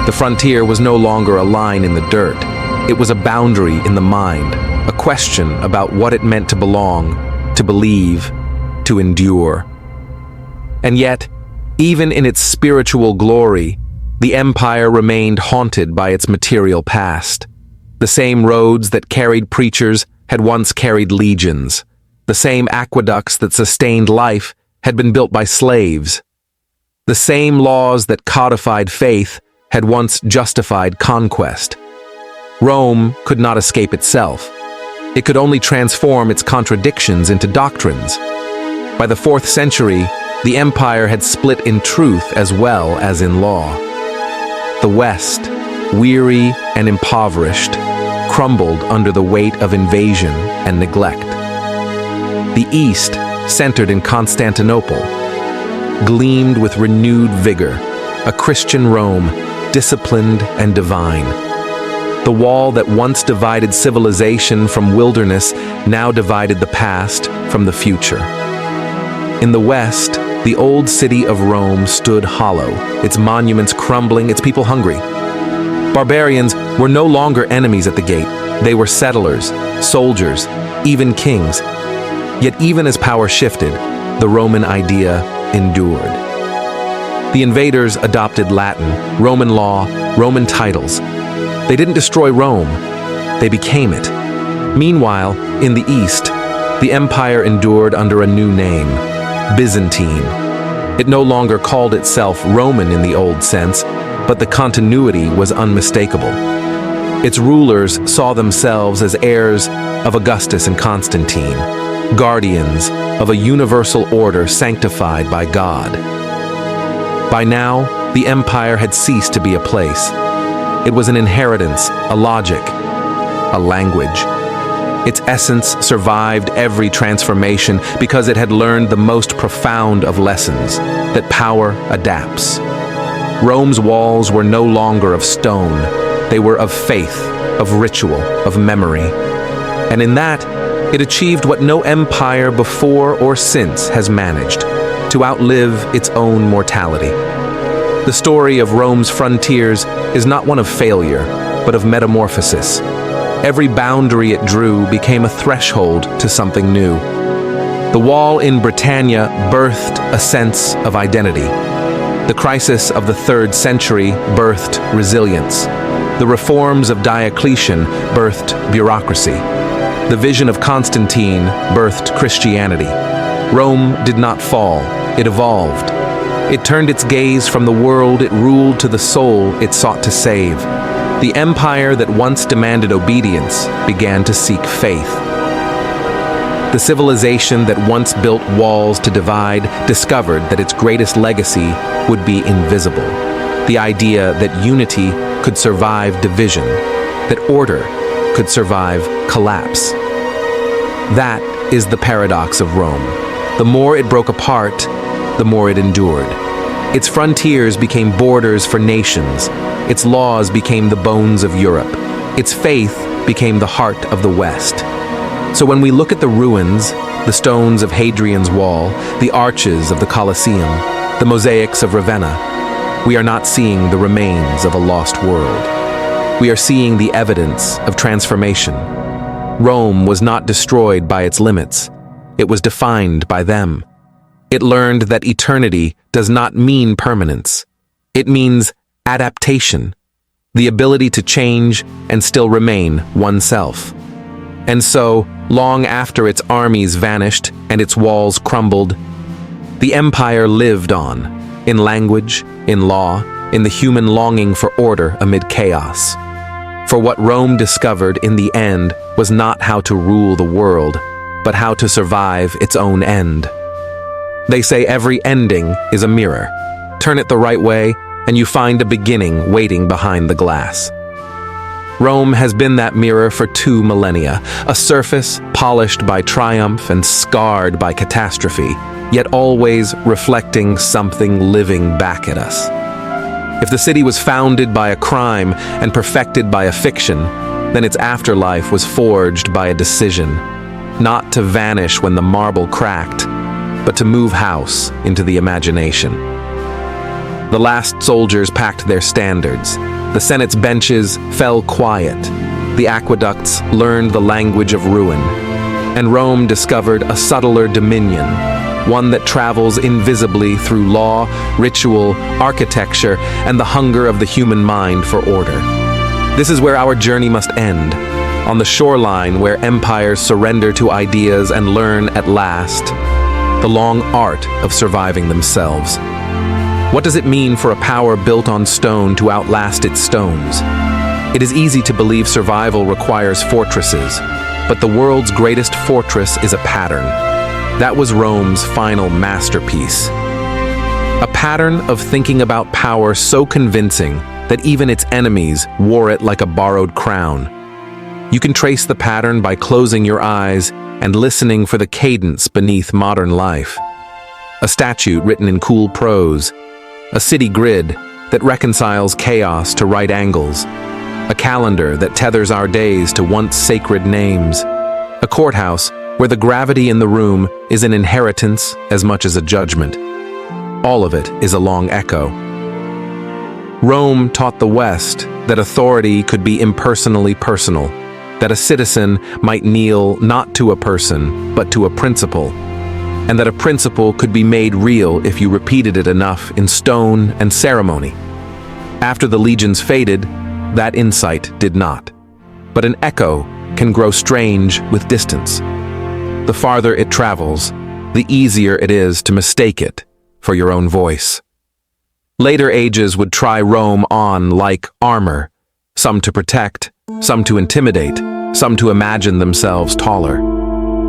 The frontier was no longer a line in the dirt. It was a boundary in the mind, a question about what it meant to belong, to believe, to endure. And yet, even in its spiritual glory, the empire remained haunted by its material past. The same roads that carried preachers had once carried legions. The same aqueducts that sustained life had been built by slaves. The same laws that codified faith had once justified conquest. Rome could not escape itself. It could only transform its contradictions into doctrines. By the 4th century, the empire had split in truth as well as in law. The West, weary and impoverished, crumbled under the weight of invasion and neglect. The East, centered in Constantinople, gleamed with renewed vigor, a Christian Rome, disciplined and divine. The wall that once divided civilization from wilderness now divided the past from the future. In the West, the old city of Rome stood hollow, its monuments crumbling, its people hungry. Barbarians were no longer enemies at the gate. They were settlers, soldiers, even kings. Yet even as power shifted, the Roman idea endured. The invaders adopted Latin, Roman law, Roman titles. They didn't destroy Rome, they became it. Meanwhile, in the East, the empire endured under a new name, Byzantine. It no longer called itself Roman in the old sense, but the continuity was unmistakable. Its rulers saw themselves as heirs of Augustus and Constantine, guardians of a universal order sanctified by God. By now, the empire had ceased to be a place. It was an inheritance, a logic, a language. Its essence survived every transformation because it had learned the most profound of lessons, that power adapts. Rome's walls were no longer of stone. They were of faith, of ritual, of memory. And in that, it achieved what no empire before or since has managed, to outlive its own mortality. The story of Rome's frontiers is not one of failure, but of metamorphosis. Every boundary it drew became a threshold to something new. The wall in Britannia birthed a sense of identity. The crisis of the 3rd century birthed resilience. The reforms of Diocletian birthed bureaucracy. The vision of Constantine birthed Christianity. Rome did not fall, it evolved. It turned its gaze from the world it ruled to the soul it sought to save. The empire that once demanded obedience began to seek faith. The civilization that once built walls to divide discovered that its greatest legacy would be invisible. The idea that unity could survive division, that order could survive collapse. That is the paradox of Rome. The more it broke apart, the more it endured. Its frontiers became borders for nations. Its laws became the bones of Europe. Its faith became the heart of the West. So when we look at the ruins, the stones of Hadrian's Wall, the arches of the Colosseum, the mosaics of Ravenna, we are not seeing the remains of a lost world. We are seeing the evidence of transformation. Rome was not destroyed by its limits. It was defined by them. It learned that eternity does not mean permanence. It means adaptation, the ability to change and still remain oneself. And so, long after its armies vanished and its walls crumbled, the empire lived on, in language, in law, in the human longing for order amid chaos. For what Rome discovered in the end was not how to rule the world, but how to survive its own end. They say every ending is a mirror. Turn it the right way, and you find a beginning waiting behind the glass. Rome has been that mirror for 2 millennia, a surface polished by triumph and scarred by catastrophe, yet always reflecting something living back at us. If the city was founded by a crime and perfected by a fiction, then its afterlife was forged by a decision, not to vanish when the marble cracked, but to move house into the imagination. The last soldiers packed their standards. The Senate's benches fell quiet. The aqueducts learned the language of ruin. And Rome discovered a subtler dominion, one that travels invisibly through law, ritual, architecture, and the hunger of the human mind for order. This is where our journey must end, on the shoreline where empires surrender to ideas and learn at last the long art of surviving themselves. What does it mean for a power built on stone to outlast its stones? It is easy to believe survival requires fortresses, but the world's greatest fortress is a pattern. That was Rome's final masterpiece. A pattern of thinking about power so convincing that even its enemies wore it like a borrowed crown. You can trace the pattern by closing your eyes and listening for the cadence beneath modern life. A statute written in cool prose, a city grid that reconciles chaos to right angles, a calendar that tethers our days to once sacred names, a courthouse where the gravity in the room is an inheritance as much as a judgment. All of it is a long echo. Rome taught the West that authority could be impersonally personal, that a citizen might kneel not to a person, but to a principle, and that a principle could be made real if you repeated it enough in stone and ceremony. After the legions faded, that insight did not. But an echo can grow strange with distance. The farther it travels, the easier it is to mistake it for your own voice. Later ages would try Rome on like armor, some to protect, some to intimidate, some to imagine themselves taller.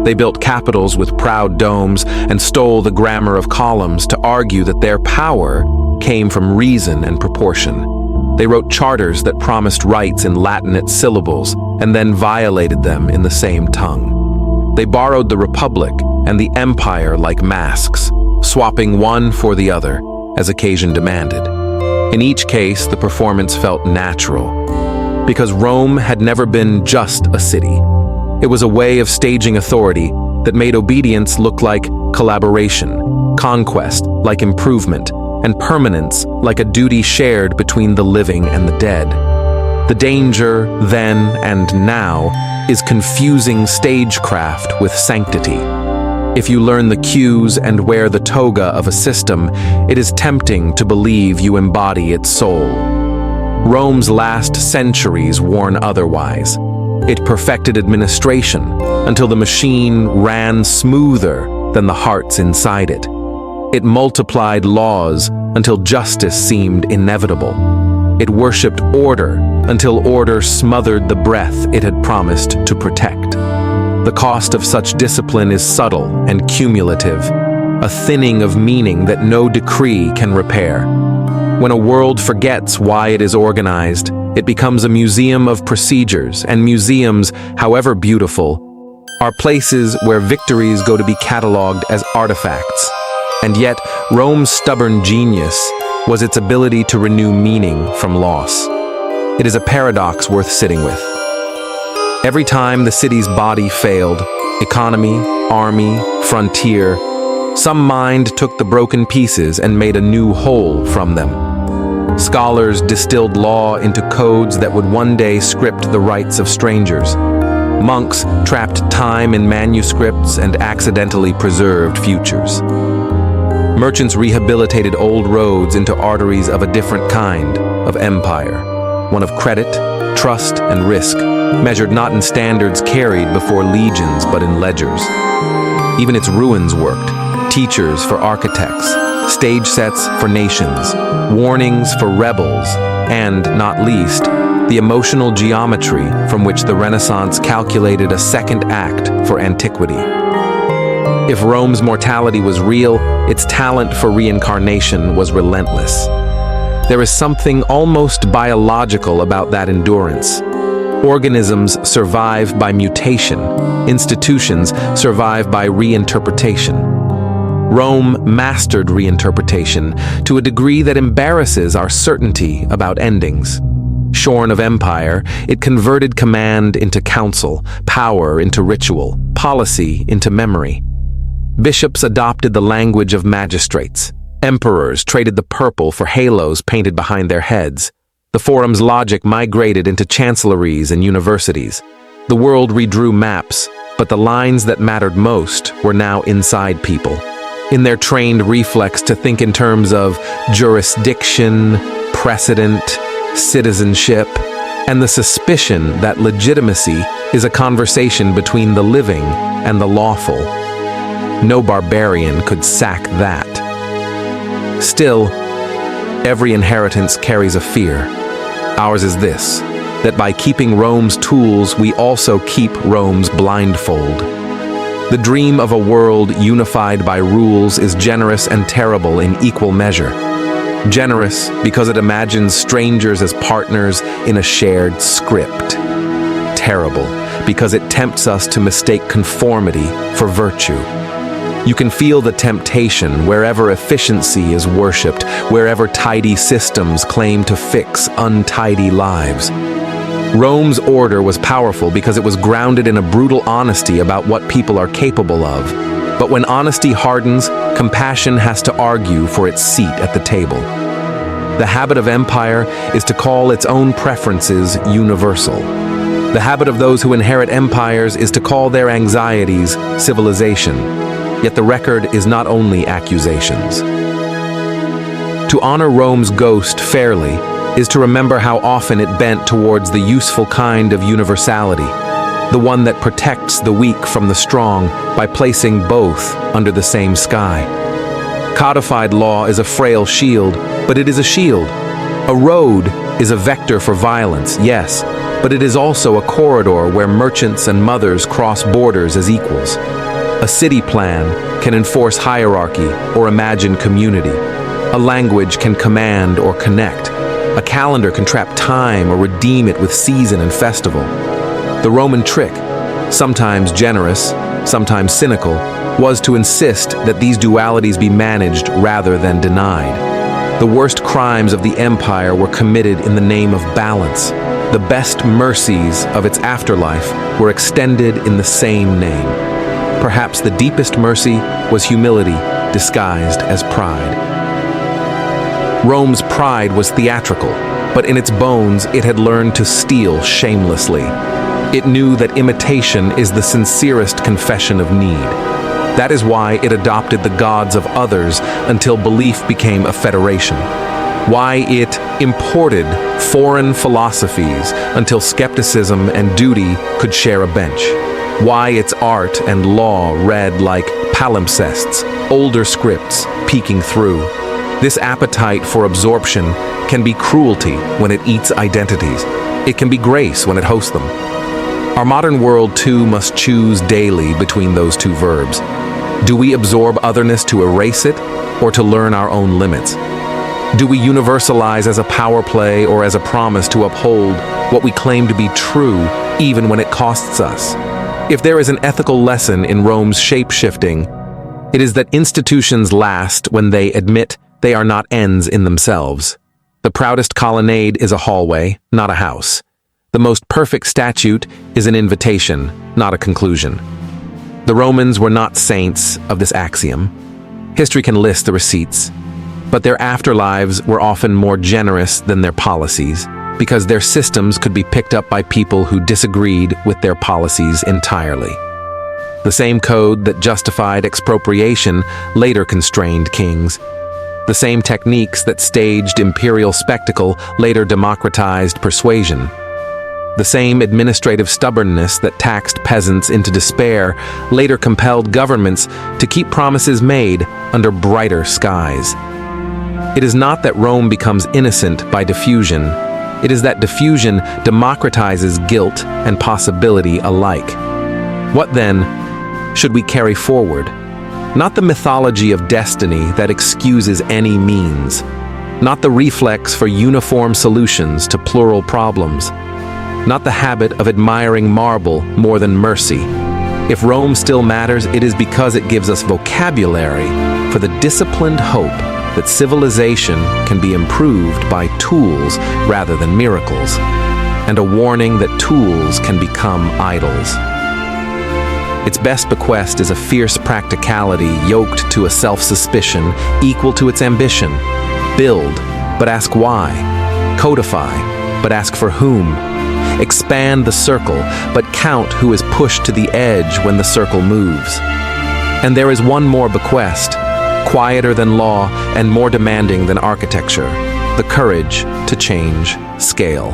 They built capitals with proud domes and stole the grammar of columns to argue that their power came from reason and proportion. They wrote charters that promised rights in Latinate syllables and then violated them in the same tongue. They borrowed the Republic and the Empire like masks, swapping one for the other as occasion demanded. In each case, the performance felt natural, because Rome had never been just a city. It was a way of staging authority that made obedience look like collaboration, conquest like improvement, and permanence like a duty shared between the living and the dead. The danger, then and now, is confusing stagecraft with sanctity. If you learn the cues and wear the toga of a system, it is tempting to believe you embody its soul. Rome's last centuries warn otherwise. It perfected administration until the machine ran smoother than the hearts inside it. It multiplied laws until justice seemed inevitable. It worshipped order until order smothered the breath it had promised to protect. The cost of such discipline is subtle and cumulative, a thinning of meaning that no decree can repair. When a world forgets why it is organized, it becomes a museum of procedures, and museums, however beautiful, are places where victories go to be cataloged as artifacts, And yet, Rome's stubborn genius was its ability to renew meaning from loss. It is a paradox worth sitting with. Every time the city's body failed, economy, army, frontier, some mind took the broken pieces and made a new whole from them. Scholars distilled law into codes that would one day script the rights of strangers. Monks trapped time in manuscripts and accidentally preserved futures. Merchants rehabilitated old roads into arteries of a different kind of empire, one of credit, trust, and risk, measured not in standards carried before legions but in ledgers. Even its ruins worked, teachers for architects, stage sets for nations, warnings for rebels, and, not least, the emotional geometry from which the Renaissance calculated a second act for antiquity. If Rome's mortality was real, its talent for reincarnation was relentless. There is something almost biological about that endurance. Organisms survive by mutation. Institutions survive by reinterpretation. Rome mastered reinterpretation to a degree that embarrasses our certainty about endings. Shorn of empire, it converted command into counsel, power into ritual, policy into memory. Bishops adopted the language of magistrates. Emperors traded the purple for halos painted behind their heads. The forum's logic migrated into chancelleries and universities. The world redrew maps, but the lines that mattered most were now inside people. In their trained reflex to think in terms of jurisdiction, precedent, citizenship, and the suspicion that legitimacy is a conversation between the living and the lawful. No barbarian could sack that. Still, every inheritance carries a fear. Ours is this, that by keeping Rome's tools, we also keep Rome's blindfold. The dream of a world unified by rules is generous and terrible in equal measure. Generous because it imagines strangers as partners in a shared script. Terrible because it tempts us to mistake conformity for virtue. You can feel the temptation wherever efficiency is worshipped, wherever tidy systems claim to fix untidy lives. Rome's order was powerful because it was grounded in a brutal honesty about what people are capable of. But when honesty hardens, compassion has to argue for its seat at the table. The habit of empire is to call its own preferences universal. The habit of those who inherit empires is to call their anxieties civilization. Yet the record is not only accusations. To honor Rome's ghost fairly is to remember how often it bent towards the useful kind of universality, the one that protects the weak from the strong by placing both under the same sky. Codified law is a frail shield, but it is a shield. A road is a vector for violence, yes, but it is also a corridor where merchants and mothers cross borders as equals. A city plan can enforce hierarchy or imagine community. A language can command or connect. A calendar can trap time or redeem it with season and festival. The Roman trick, sometimes generous, sometimes cynical, was to insist that these dualities be managed rather than denied. The worst crimes of the empire were committed in the name of balance. The best mercies of its afterlife were extended in the same name. Perhaps the deepest mercy was humility disguised as pride. Rome's pride was theatrical, but in its bones it had learned to steal shamelessly. It knew that imitation is the sincerest confession of need. That is why it adopted the gods of others until belief became a federation. Why it imported foreign philosophies until skepticism and duty could share a bench. Why its art and law read like palimpsests, older scripts peeking through. This appetite for absorption can be cruelty when it eats identities. It can be grace when it hosts them. Our modern world, too, must choose daily between those two verbs. Do we absorb otherness to erase it, or to learn our own limits? Do we universalize as a power play or as a promise to uphold what we claim to be true, even when it costs us? If there is an ethical lesson in Rome's shape-shifting, It is that institutions last when they admit they are not ends in themselves. The proudest colonnade is a hallway, not a house. The most perfect statute is an invitation, not a conclusion. The Romans were not saints of this axiom. History can list the receipts, but their afterlives were often more generous than their policies, because their systems could be picked up by people who disagreed with their policies entirely. The same code that justified expropriation later constrained kings. The same techniques that staged imperial spectacle later democratized persuasion. The same administrative stubbornness that taxed peasants into despair later compelled governments to keep promises made under brighter skies. It is not that Rome becomes innocent by diffusion. It is that diffusion democratizes guilt and possibility alike. What then should we carry forward? Not the mythology of destiny that excuses any means. Not the reflex for uniform solutions to plural problems. Not the habit of admiring marble more than mercy. If Rome still matters, it is because it gives us vocabulary for the disciplined hope that civilization can be improved by tools rather than miracles, and a warning that tools can become idols. Its best bequest is a fierce practicality yoked to a self-suspicion equal to its ambition. Build, but ask why. Codify, but ask for whom. Expand the circle, but count who is pushed to the edge when the circle moves. And there is one more bequest, quieter than law and more demanding than architecture, the courage to change scale.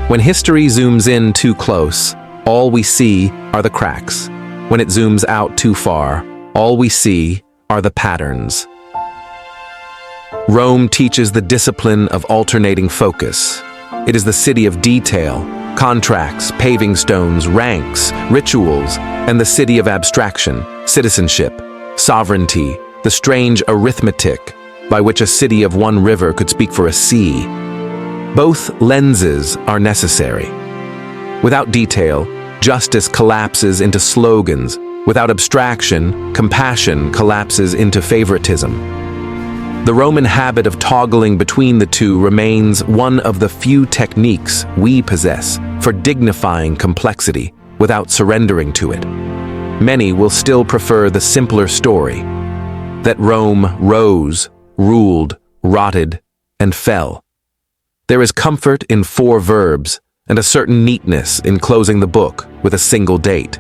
When history zooms in too close, all we see are the cracks. When it zooms out too far, all we see are the patterns. Rome teaches the discipline of alternating focus. It is the city of detail, contracts, paving stones, ranks, rituals, and the city of abstraction, citizenship, sovereignty, the strange arithmetic by which a city of one river could speak for a sea. Both lenses are necessary. Without detail, justice collapses into slogans. Without abstraction, compassion collapses into favoritism. The Roman habit of toggling between the two remains one of the few techniques we possess for dignifying complexity without surrendering to it. Many will still prefer the simpler story, that Rome rose, ruled, rotted, and fell. There is comfort in 4 verbs and a certain neatness in closing the book with a single date.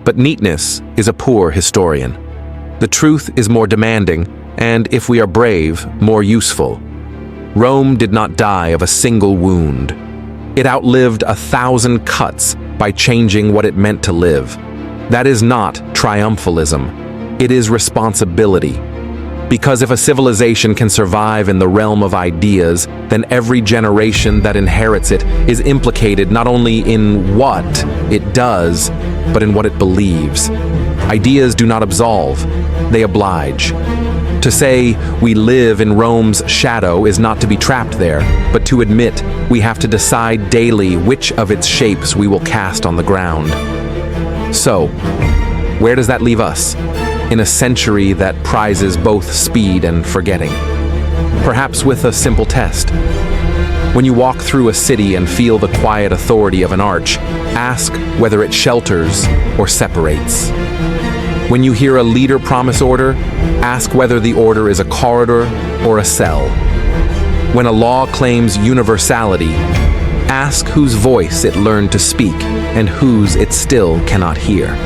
But neatness is a poor historian. The truth is more demanding, and if we are brave, more useful. Rome did not die of a single wound. It outlived 1,000 cuts by changing what it meant to live. That is not triumphalism. It is responsibility. Because if a civilization can survive in the realm of ideas, then every generation that inherits it is implicated not only in what it does, but in what it believes. Ideas do not absolve, they oblige. To say we live in Rome's shadow is not to be trapped there, but to admit we have to decide daily which of its shapes we will cast on the ground. So, where does that leave us? In a century that prizes both speed and forgetting. Perhaps with a simple test. When you walk through a city and feel the quiet authority of an arch, ask whether it shelters or separates. When you hear a leader promise order, ask whether the order is a corridor or a cell. When a law claims universality, ask whose voice it learned to speak and whose it still cannot hear.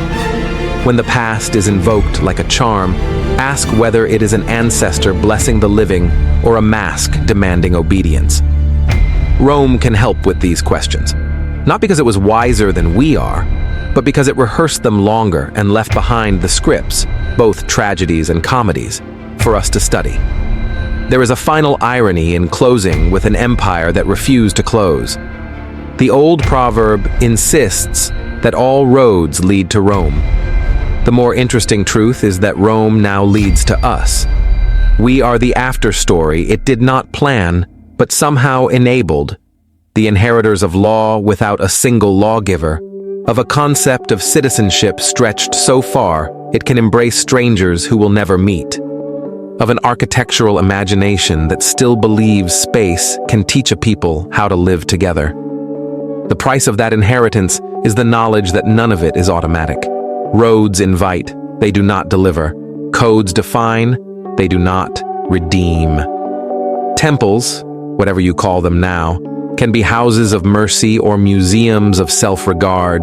When the past is invoked like a charm, ask whether it is an ancestor blessing the living or a mask demanding obedience. Rome can help with these questions, not because it was wiser than we are, but because it rehearsed them longer and left behind the scripts, both tragedies and comedies, for us to study. There is a final irony in closing with an empire that refused to close. The old proverb insists that all roads lead to Rome. The more interesting truth is that Rome now leads to us. We are the afterstory it did not plan, but somehow enabled, the inheritors of law without a single lawgiver, of a concept of citizenship stretched so far it can embrace strangers who will never meet, of an architectural imagination that still believes space can teach a people how to live together. The price of that inheritance is the knowledge that none of it is automatic. Roads invite, they do not deliver. Codes define, they do not redeem. Temples, whatever you call them now, can be houses of mercy or museums of self-regard.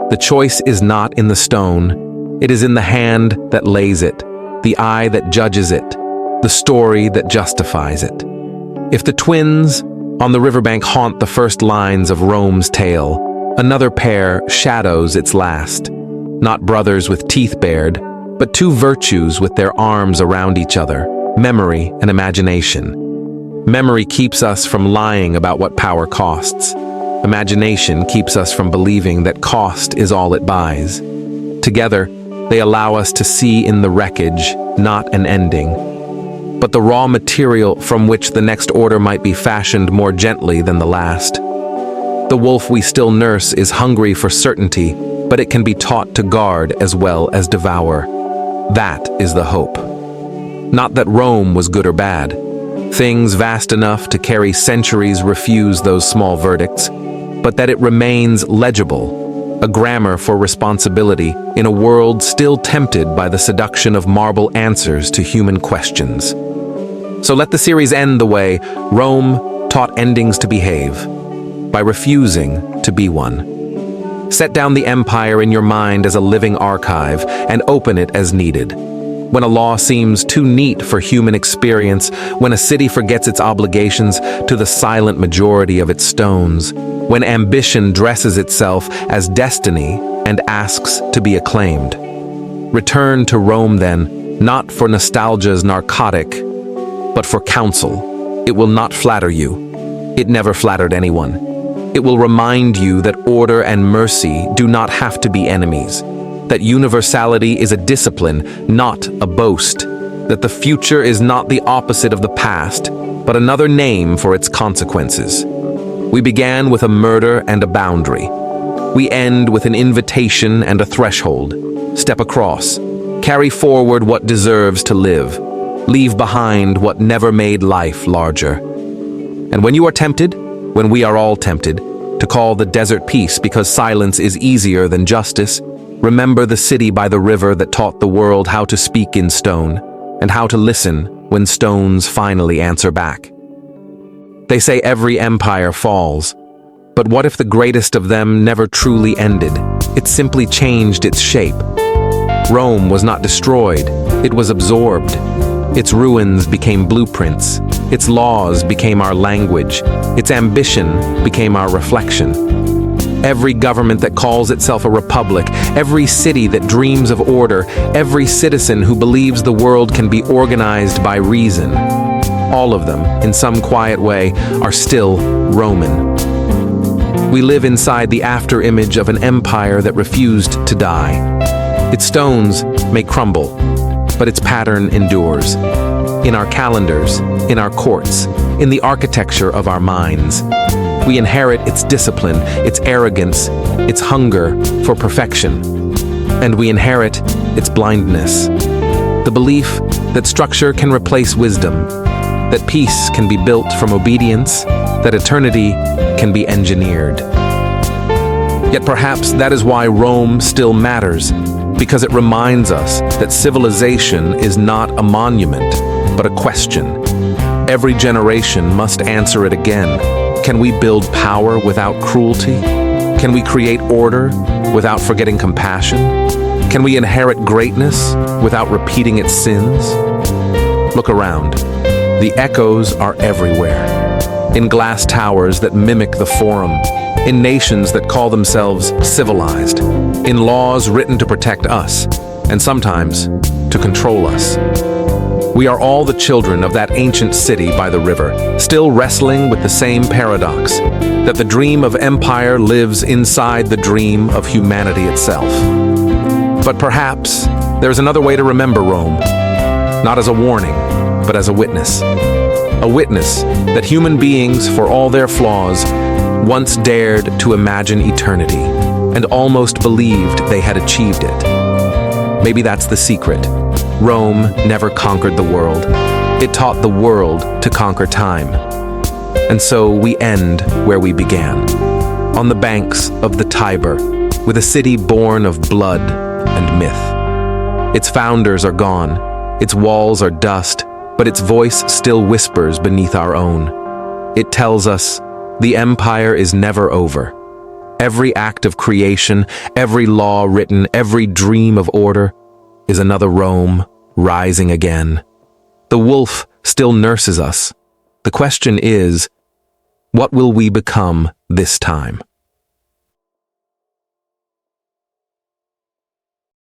The choice is not in the stone, it is in the hand that lays it, the eye that judges it, the story that justifies it. If the twins on the riverbank haunt the first lines of Rome's tale, another pair shadows its last. Not brothers with teeth bared, but two virtues with their arms around each other, memory and imagination. Memory keeps us from lying about what power costs. Imagination keeps us from believing that cost is all it buys. Together, they allow us to see in the wreckage, not an ending, but the raw material from which the next order might be fashioned more gently than the last. The wolf we still nurse is hungry for certainty, but it can be taught to guard as well as devour. That is the hope. Not that Rome was good or bad. Things vast enough to carry centuries refuse those small verdicts, but that it remains legible, a grammar for responsibility in a world still tempted by the seduction of marble answers to human questions. So let the series end the way Rome taught endings to behave, by refusing to be one. Set down the empire in your mind as a living archive and open it as needed. When a law seems too neat for human experience, when a city forgets its obligations to the silent majority of its stones, when ambition dresses itself as destiny and asks to be acclaimed. Return to Rome then, not for nostalgia's narcotic, but for counsel. It will not flatter you. It never flattered anyone. It will remind you that order and mercy do not have to be enemies, that universality is a discipline, not a boast, that the future is not the opposite of the past, but another name for its consequences. We began with a murder and a boundary. We end with an invitation and a threshold. Step across. Carry forward what deserves to live. Leave behind what never made life larger. And when you are tempted, when we are all tempted, to call the desert peace because silence is easier than justice, remember the city by the river that taught the world how to speak in stone and how to listen when stones finally answer back. They say every empire falls, but what if the greatest of them never truly ended? It simply changed its shape. Rome was not destroyed, it was absorbed. Its ruins became blueprints, its laws became our language, its ambition became our reflection. Every government that calls itself a republic, every city that dreams of order, every citizen who believes the world can be organized by reason, all of them, in some quiet way, are still Roman. We live inside the after-image of an empire that refused to die. Its stones may crumble, but its pattern endures. In our calendars, in our courts, in the architecture of our minds. We inherit its discipline, its arrogance, its hunger for perfection. And we inherit its blindness. The belief that structure can replace wisdom, that peace can be built from obedience, that eternity can be engineered. Yet perhaps that is why Rome still matters, because it reminds us that civilization is not a monument, but a question. Every generation must answer it again. Can we build power without cruelty? Can we create order without forgetting compassion? Can we inherit greatness without repeating its sins? Look around. The echoes are everywhere. In glass towers that mimic the Forum, in nations that call themselves civilized, in laws written to protect us, and sometimes to control us. We are all the children of that ancient city by the river, still wrestling with the same paradox, that the dream of empire lives inside the dream of humanity itself. But perhaps there's another way to remember Rome, not as a warning, but as a witness. A witness that human beings, for all their flaws, once dared to imagine eternity. and almost believed they had achieved it. Maybe that's the secret. Rome never conquered the world. It taught the world to conquer time. And so we end where we began, on the banks of the Tiber, with a city born of blood and myth. Its founders are gone, its walls are dust, but its voice still whispers beneath our own. It tells us, the empire is never over. Every act of creation, every law written, every dream of order is another Rome rising again. The wolf still nurses us. The question is, what will we become this time?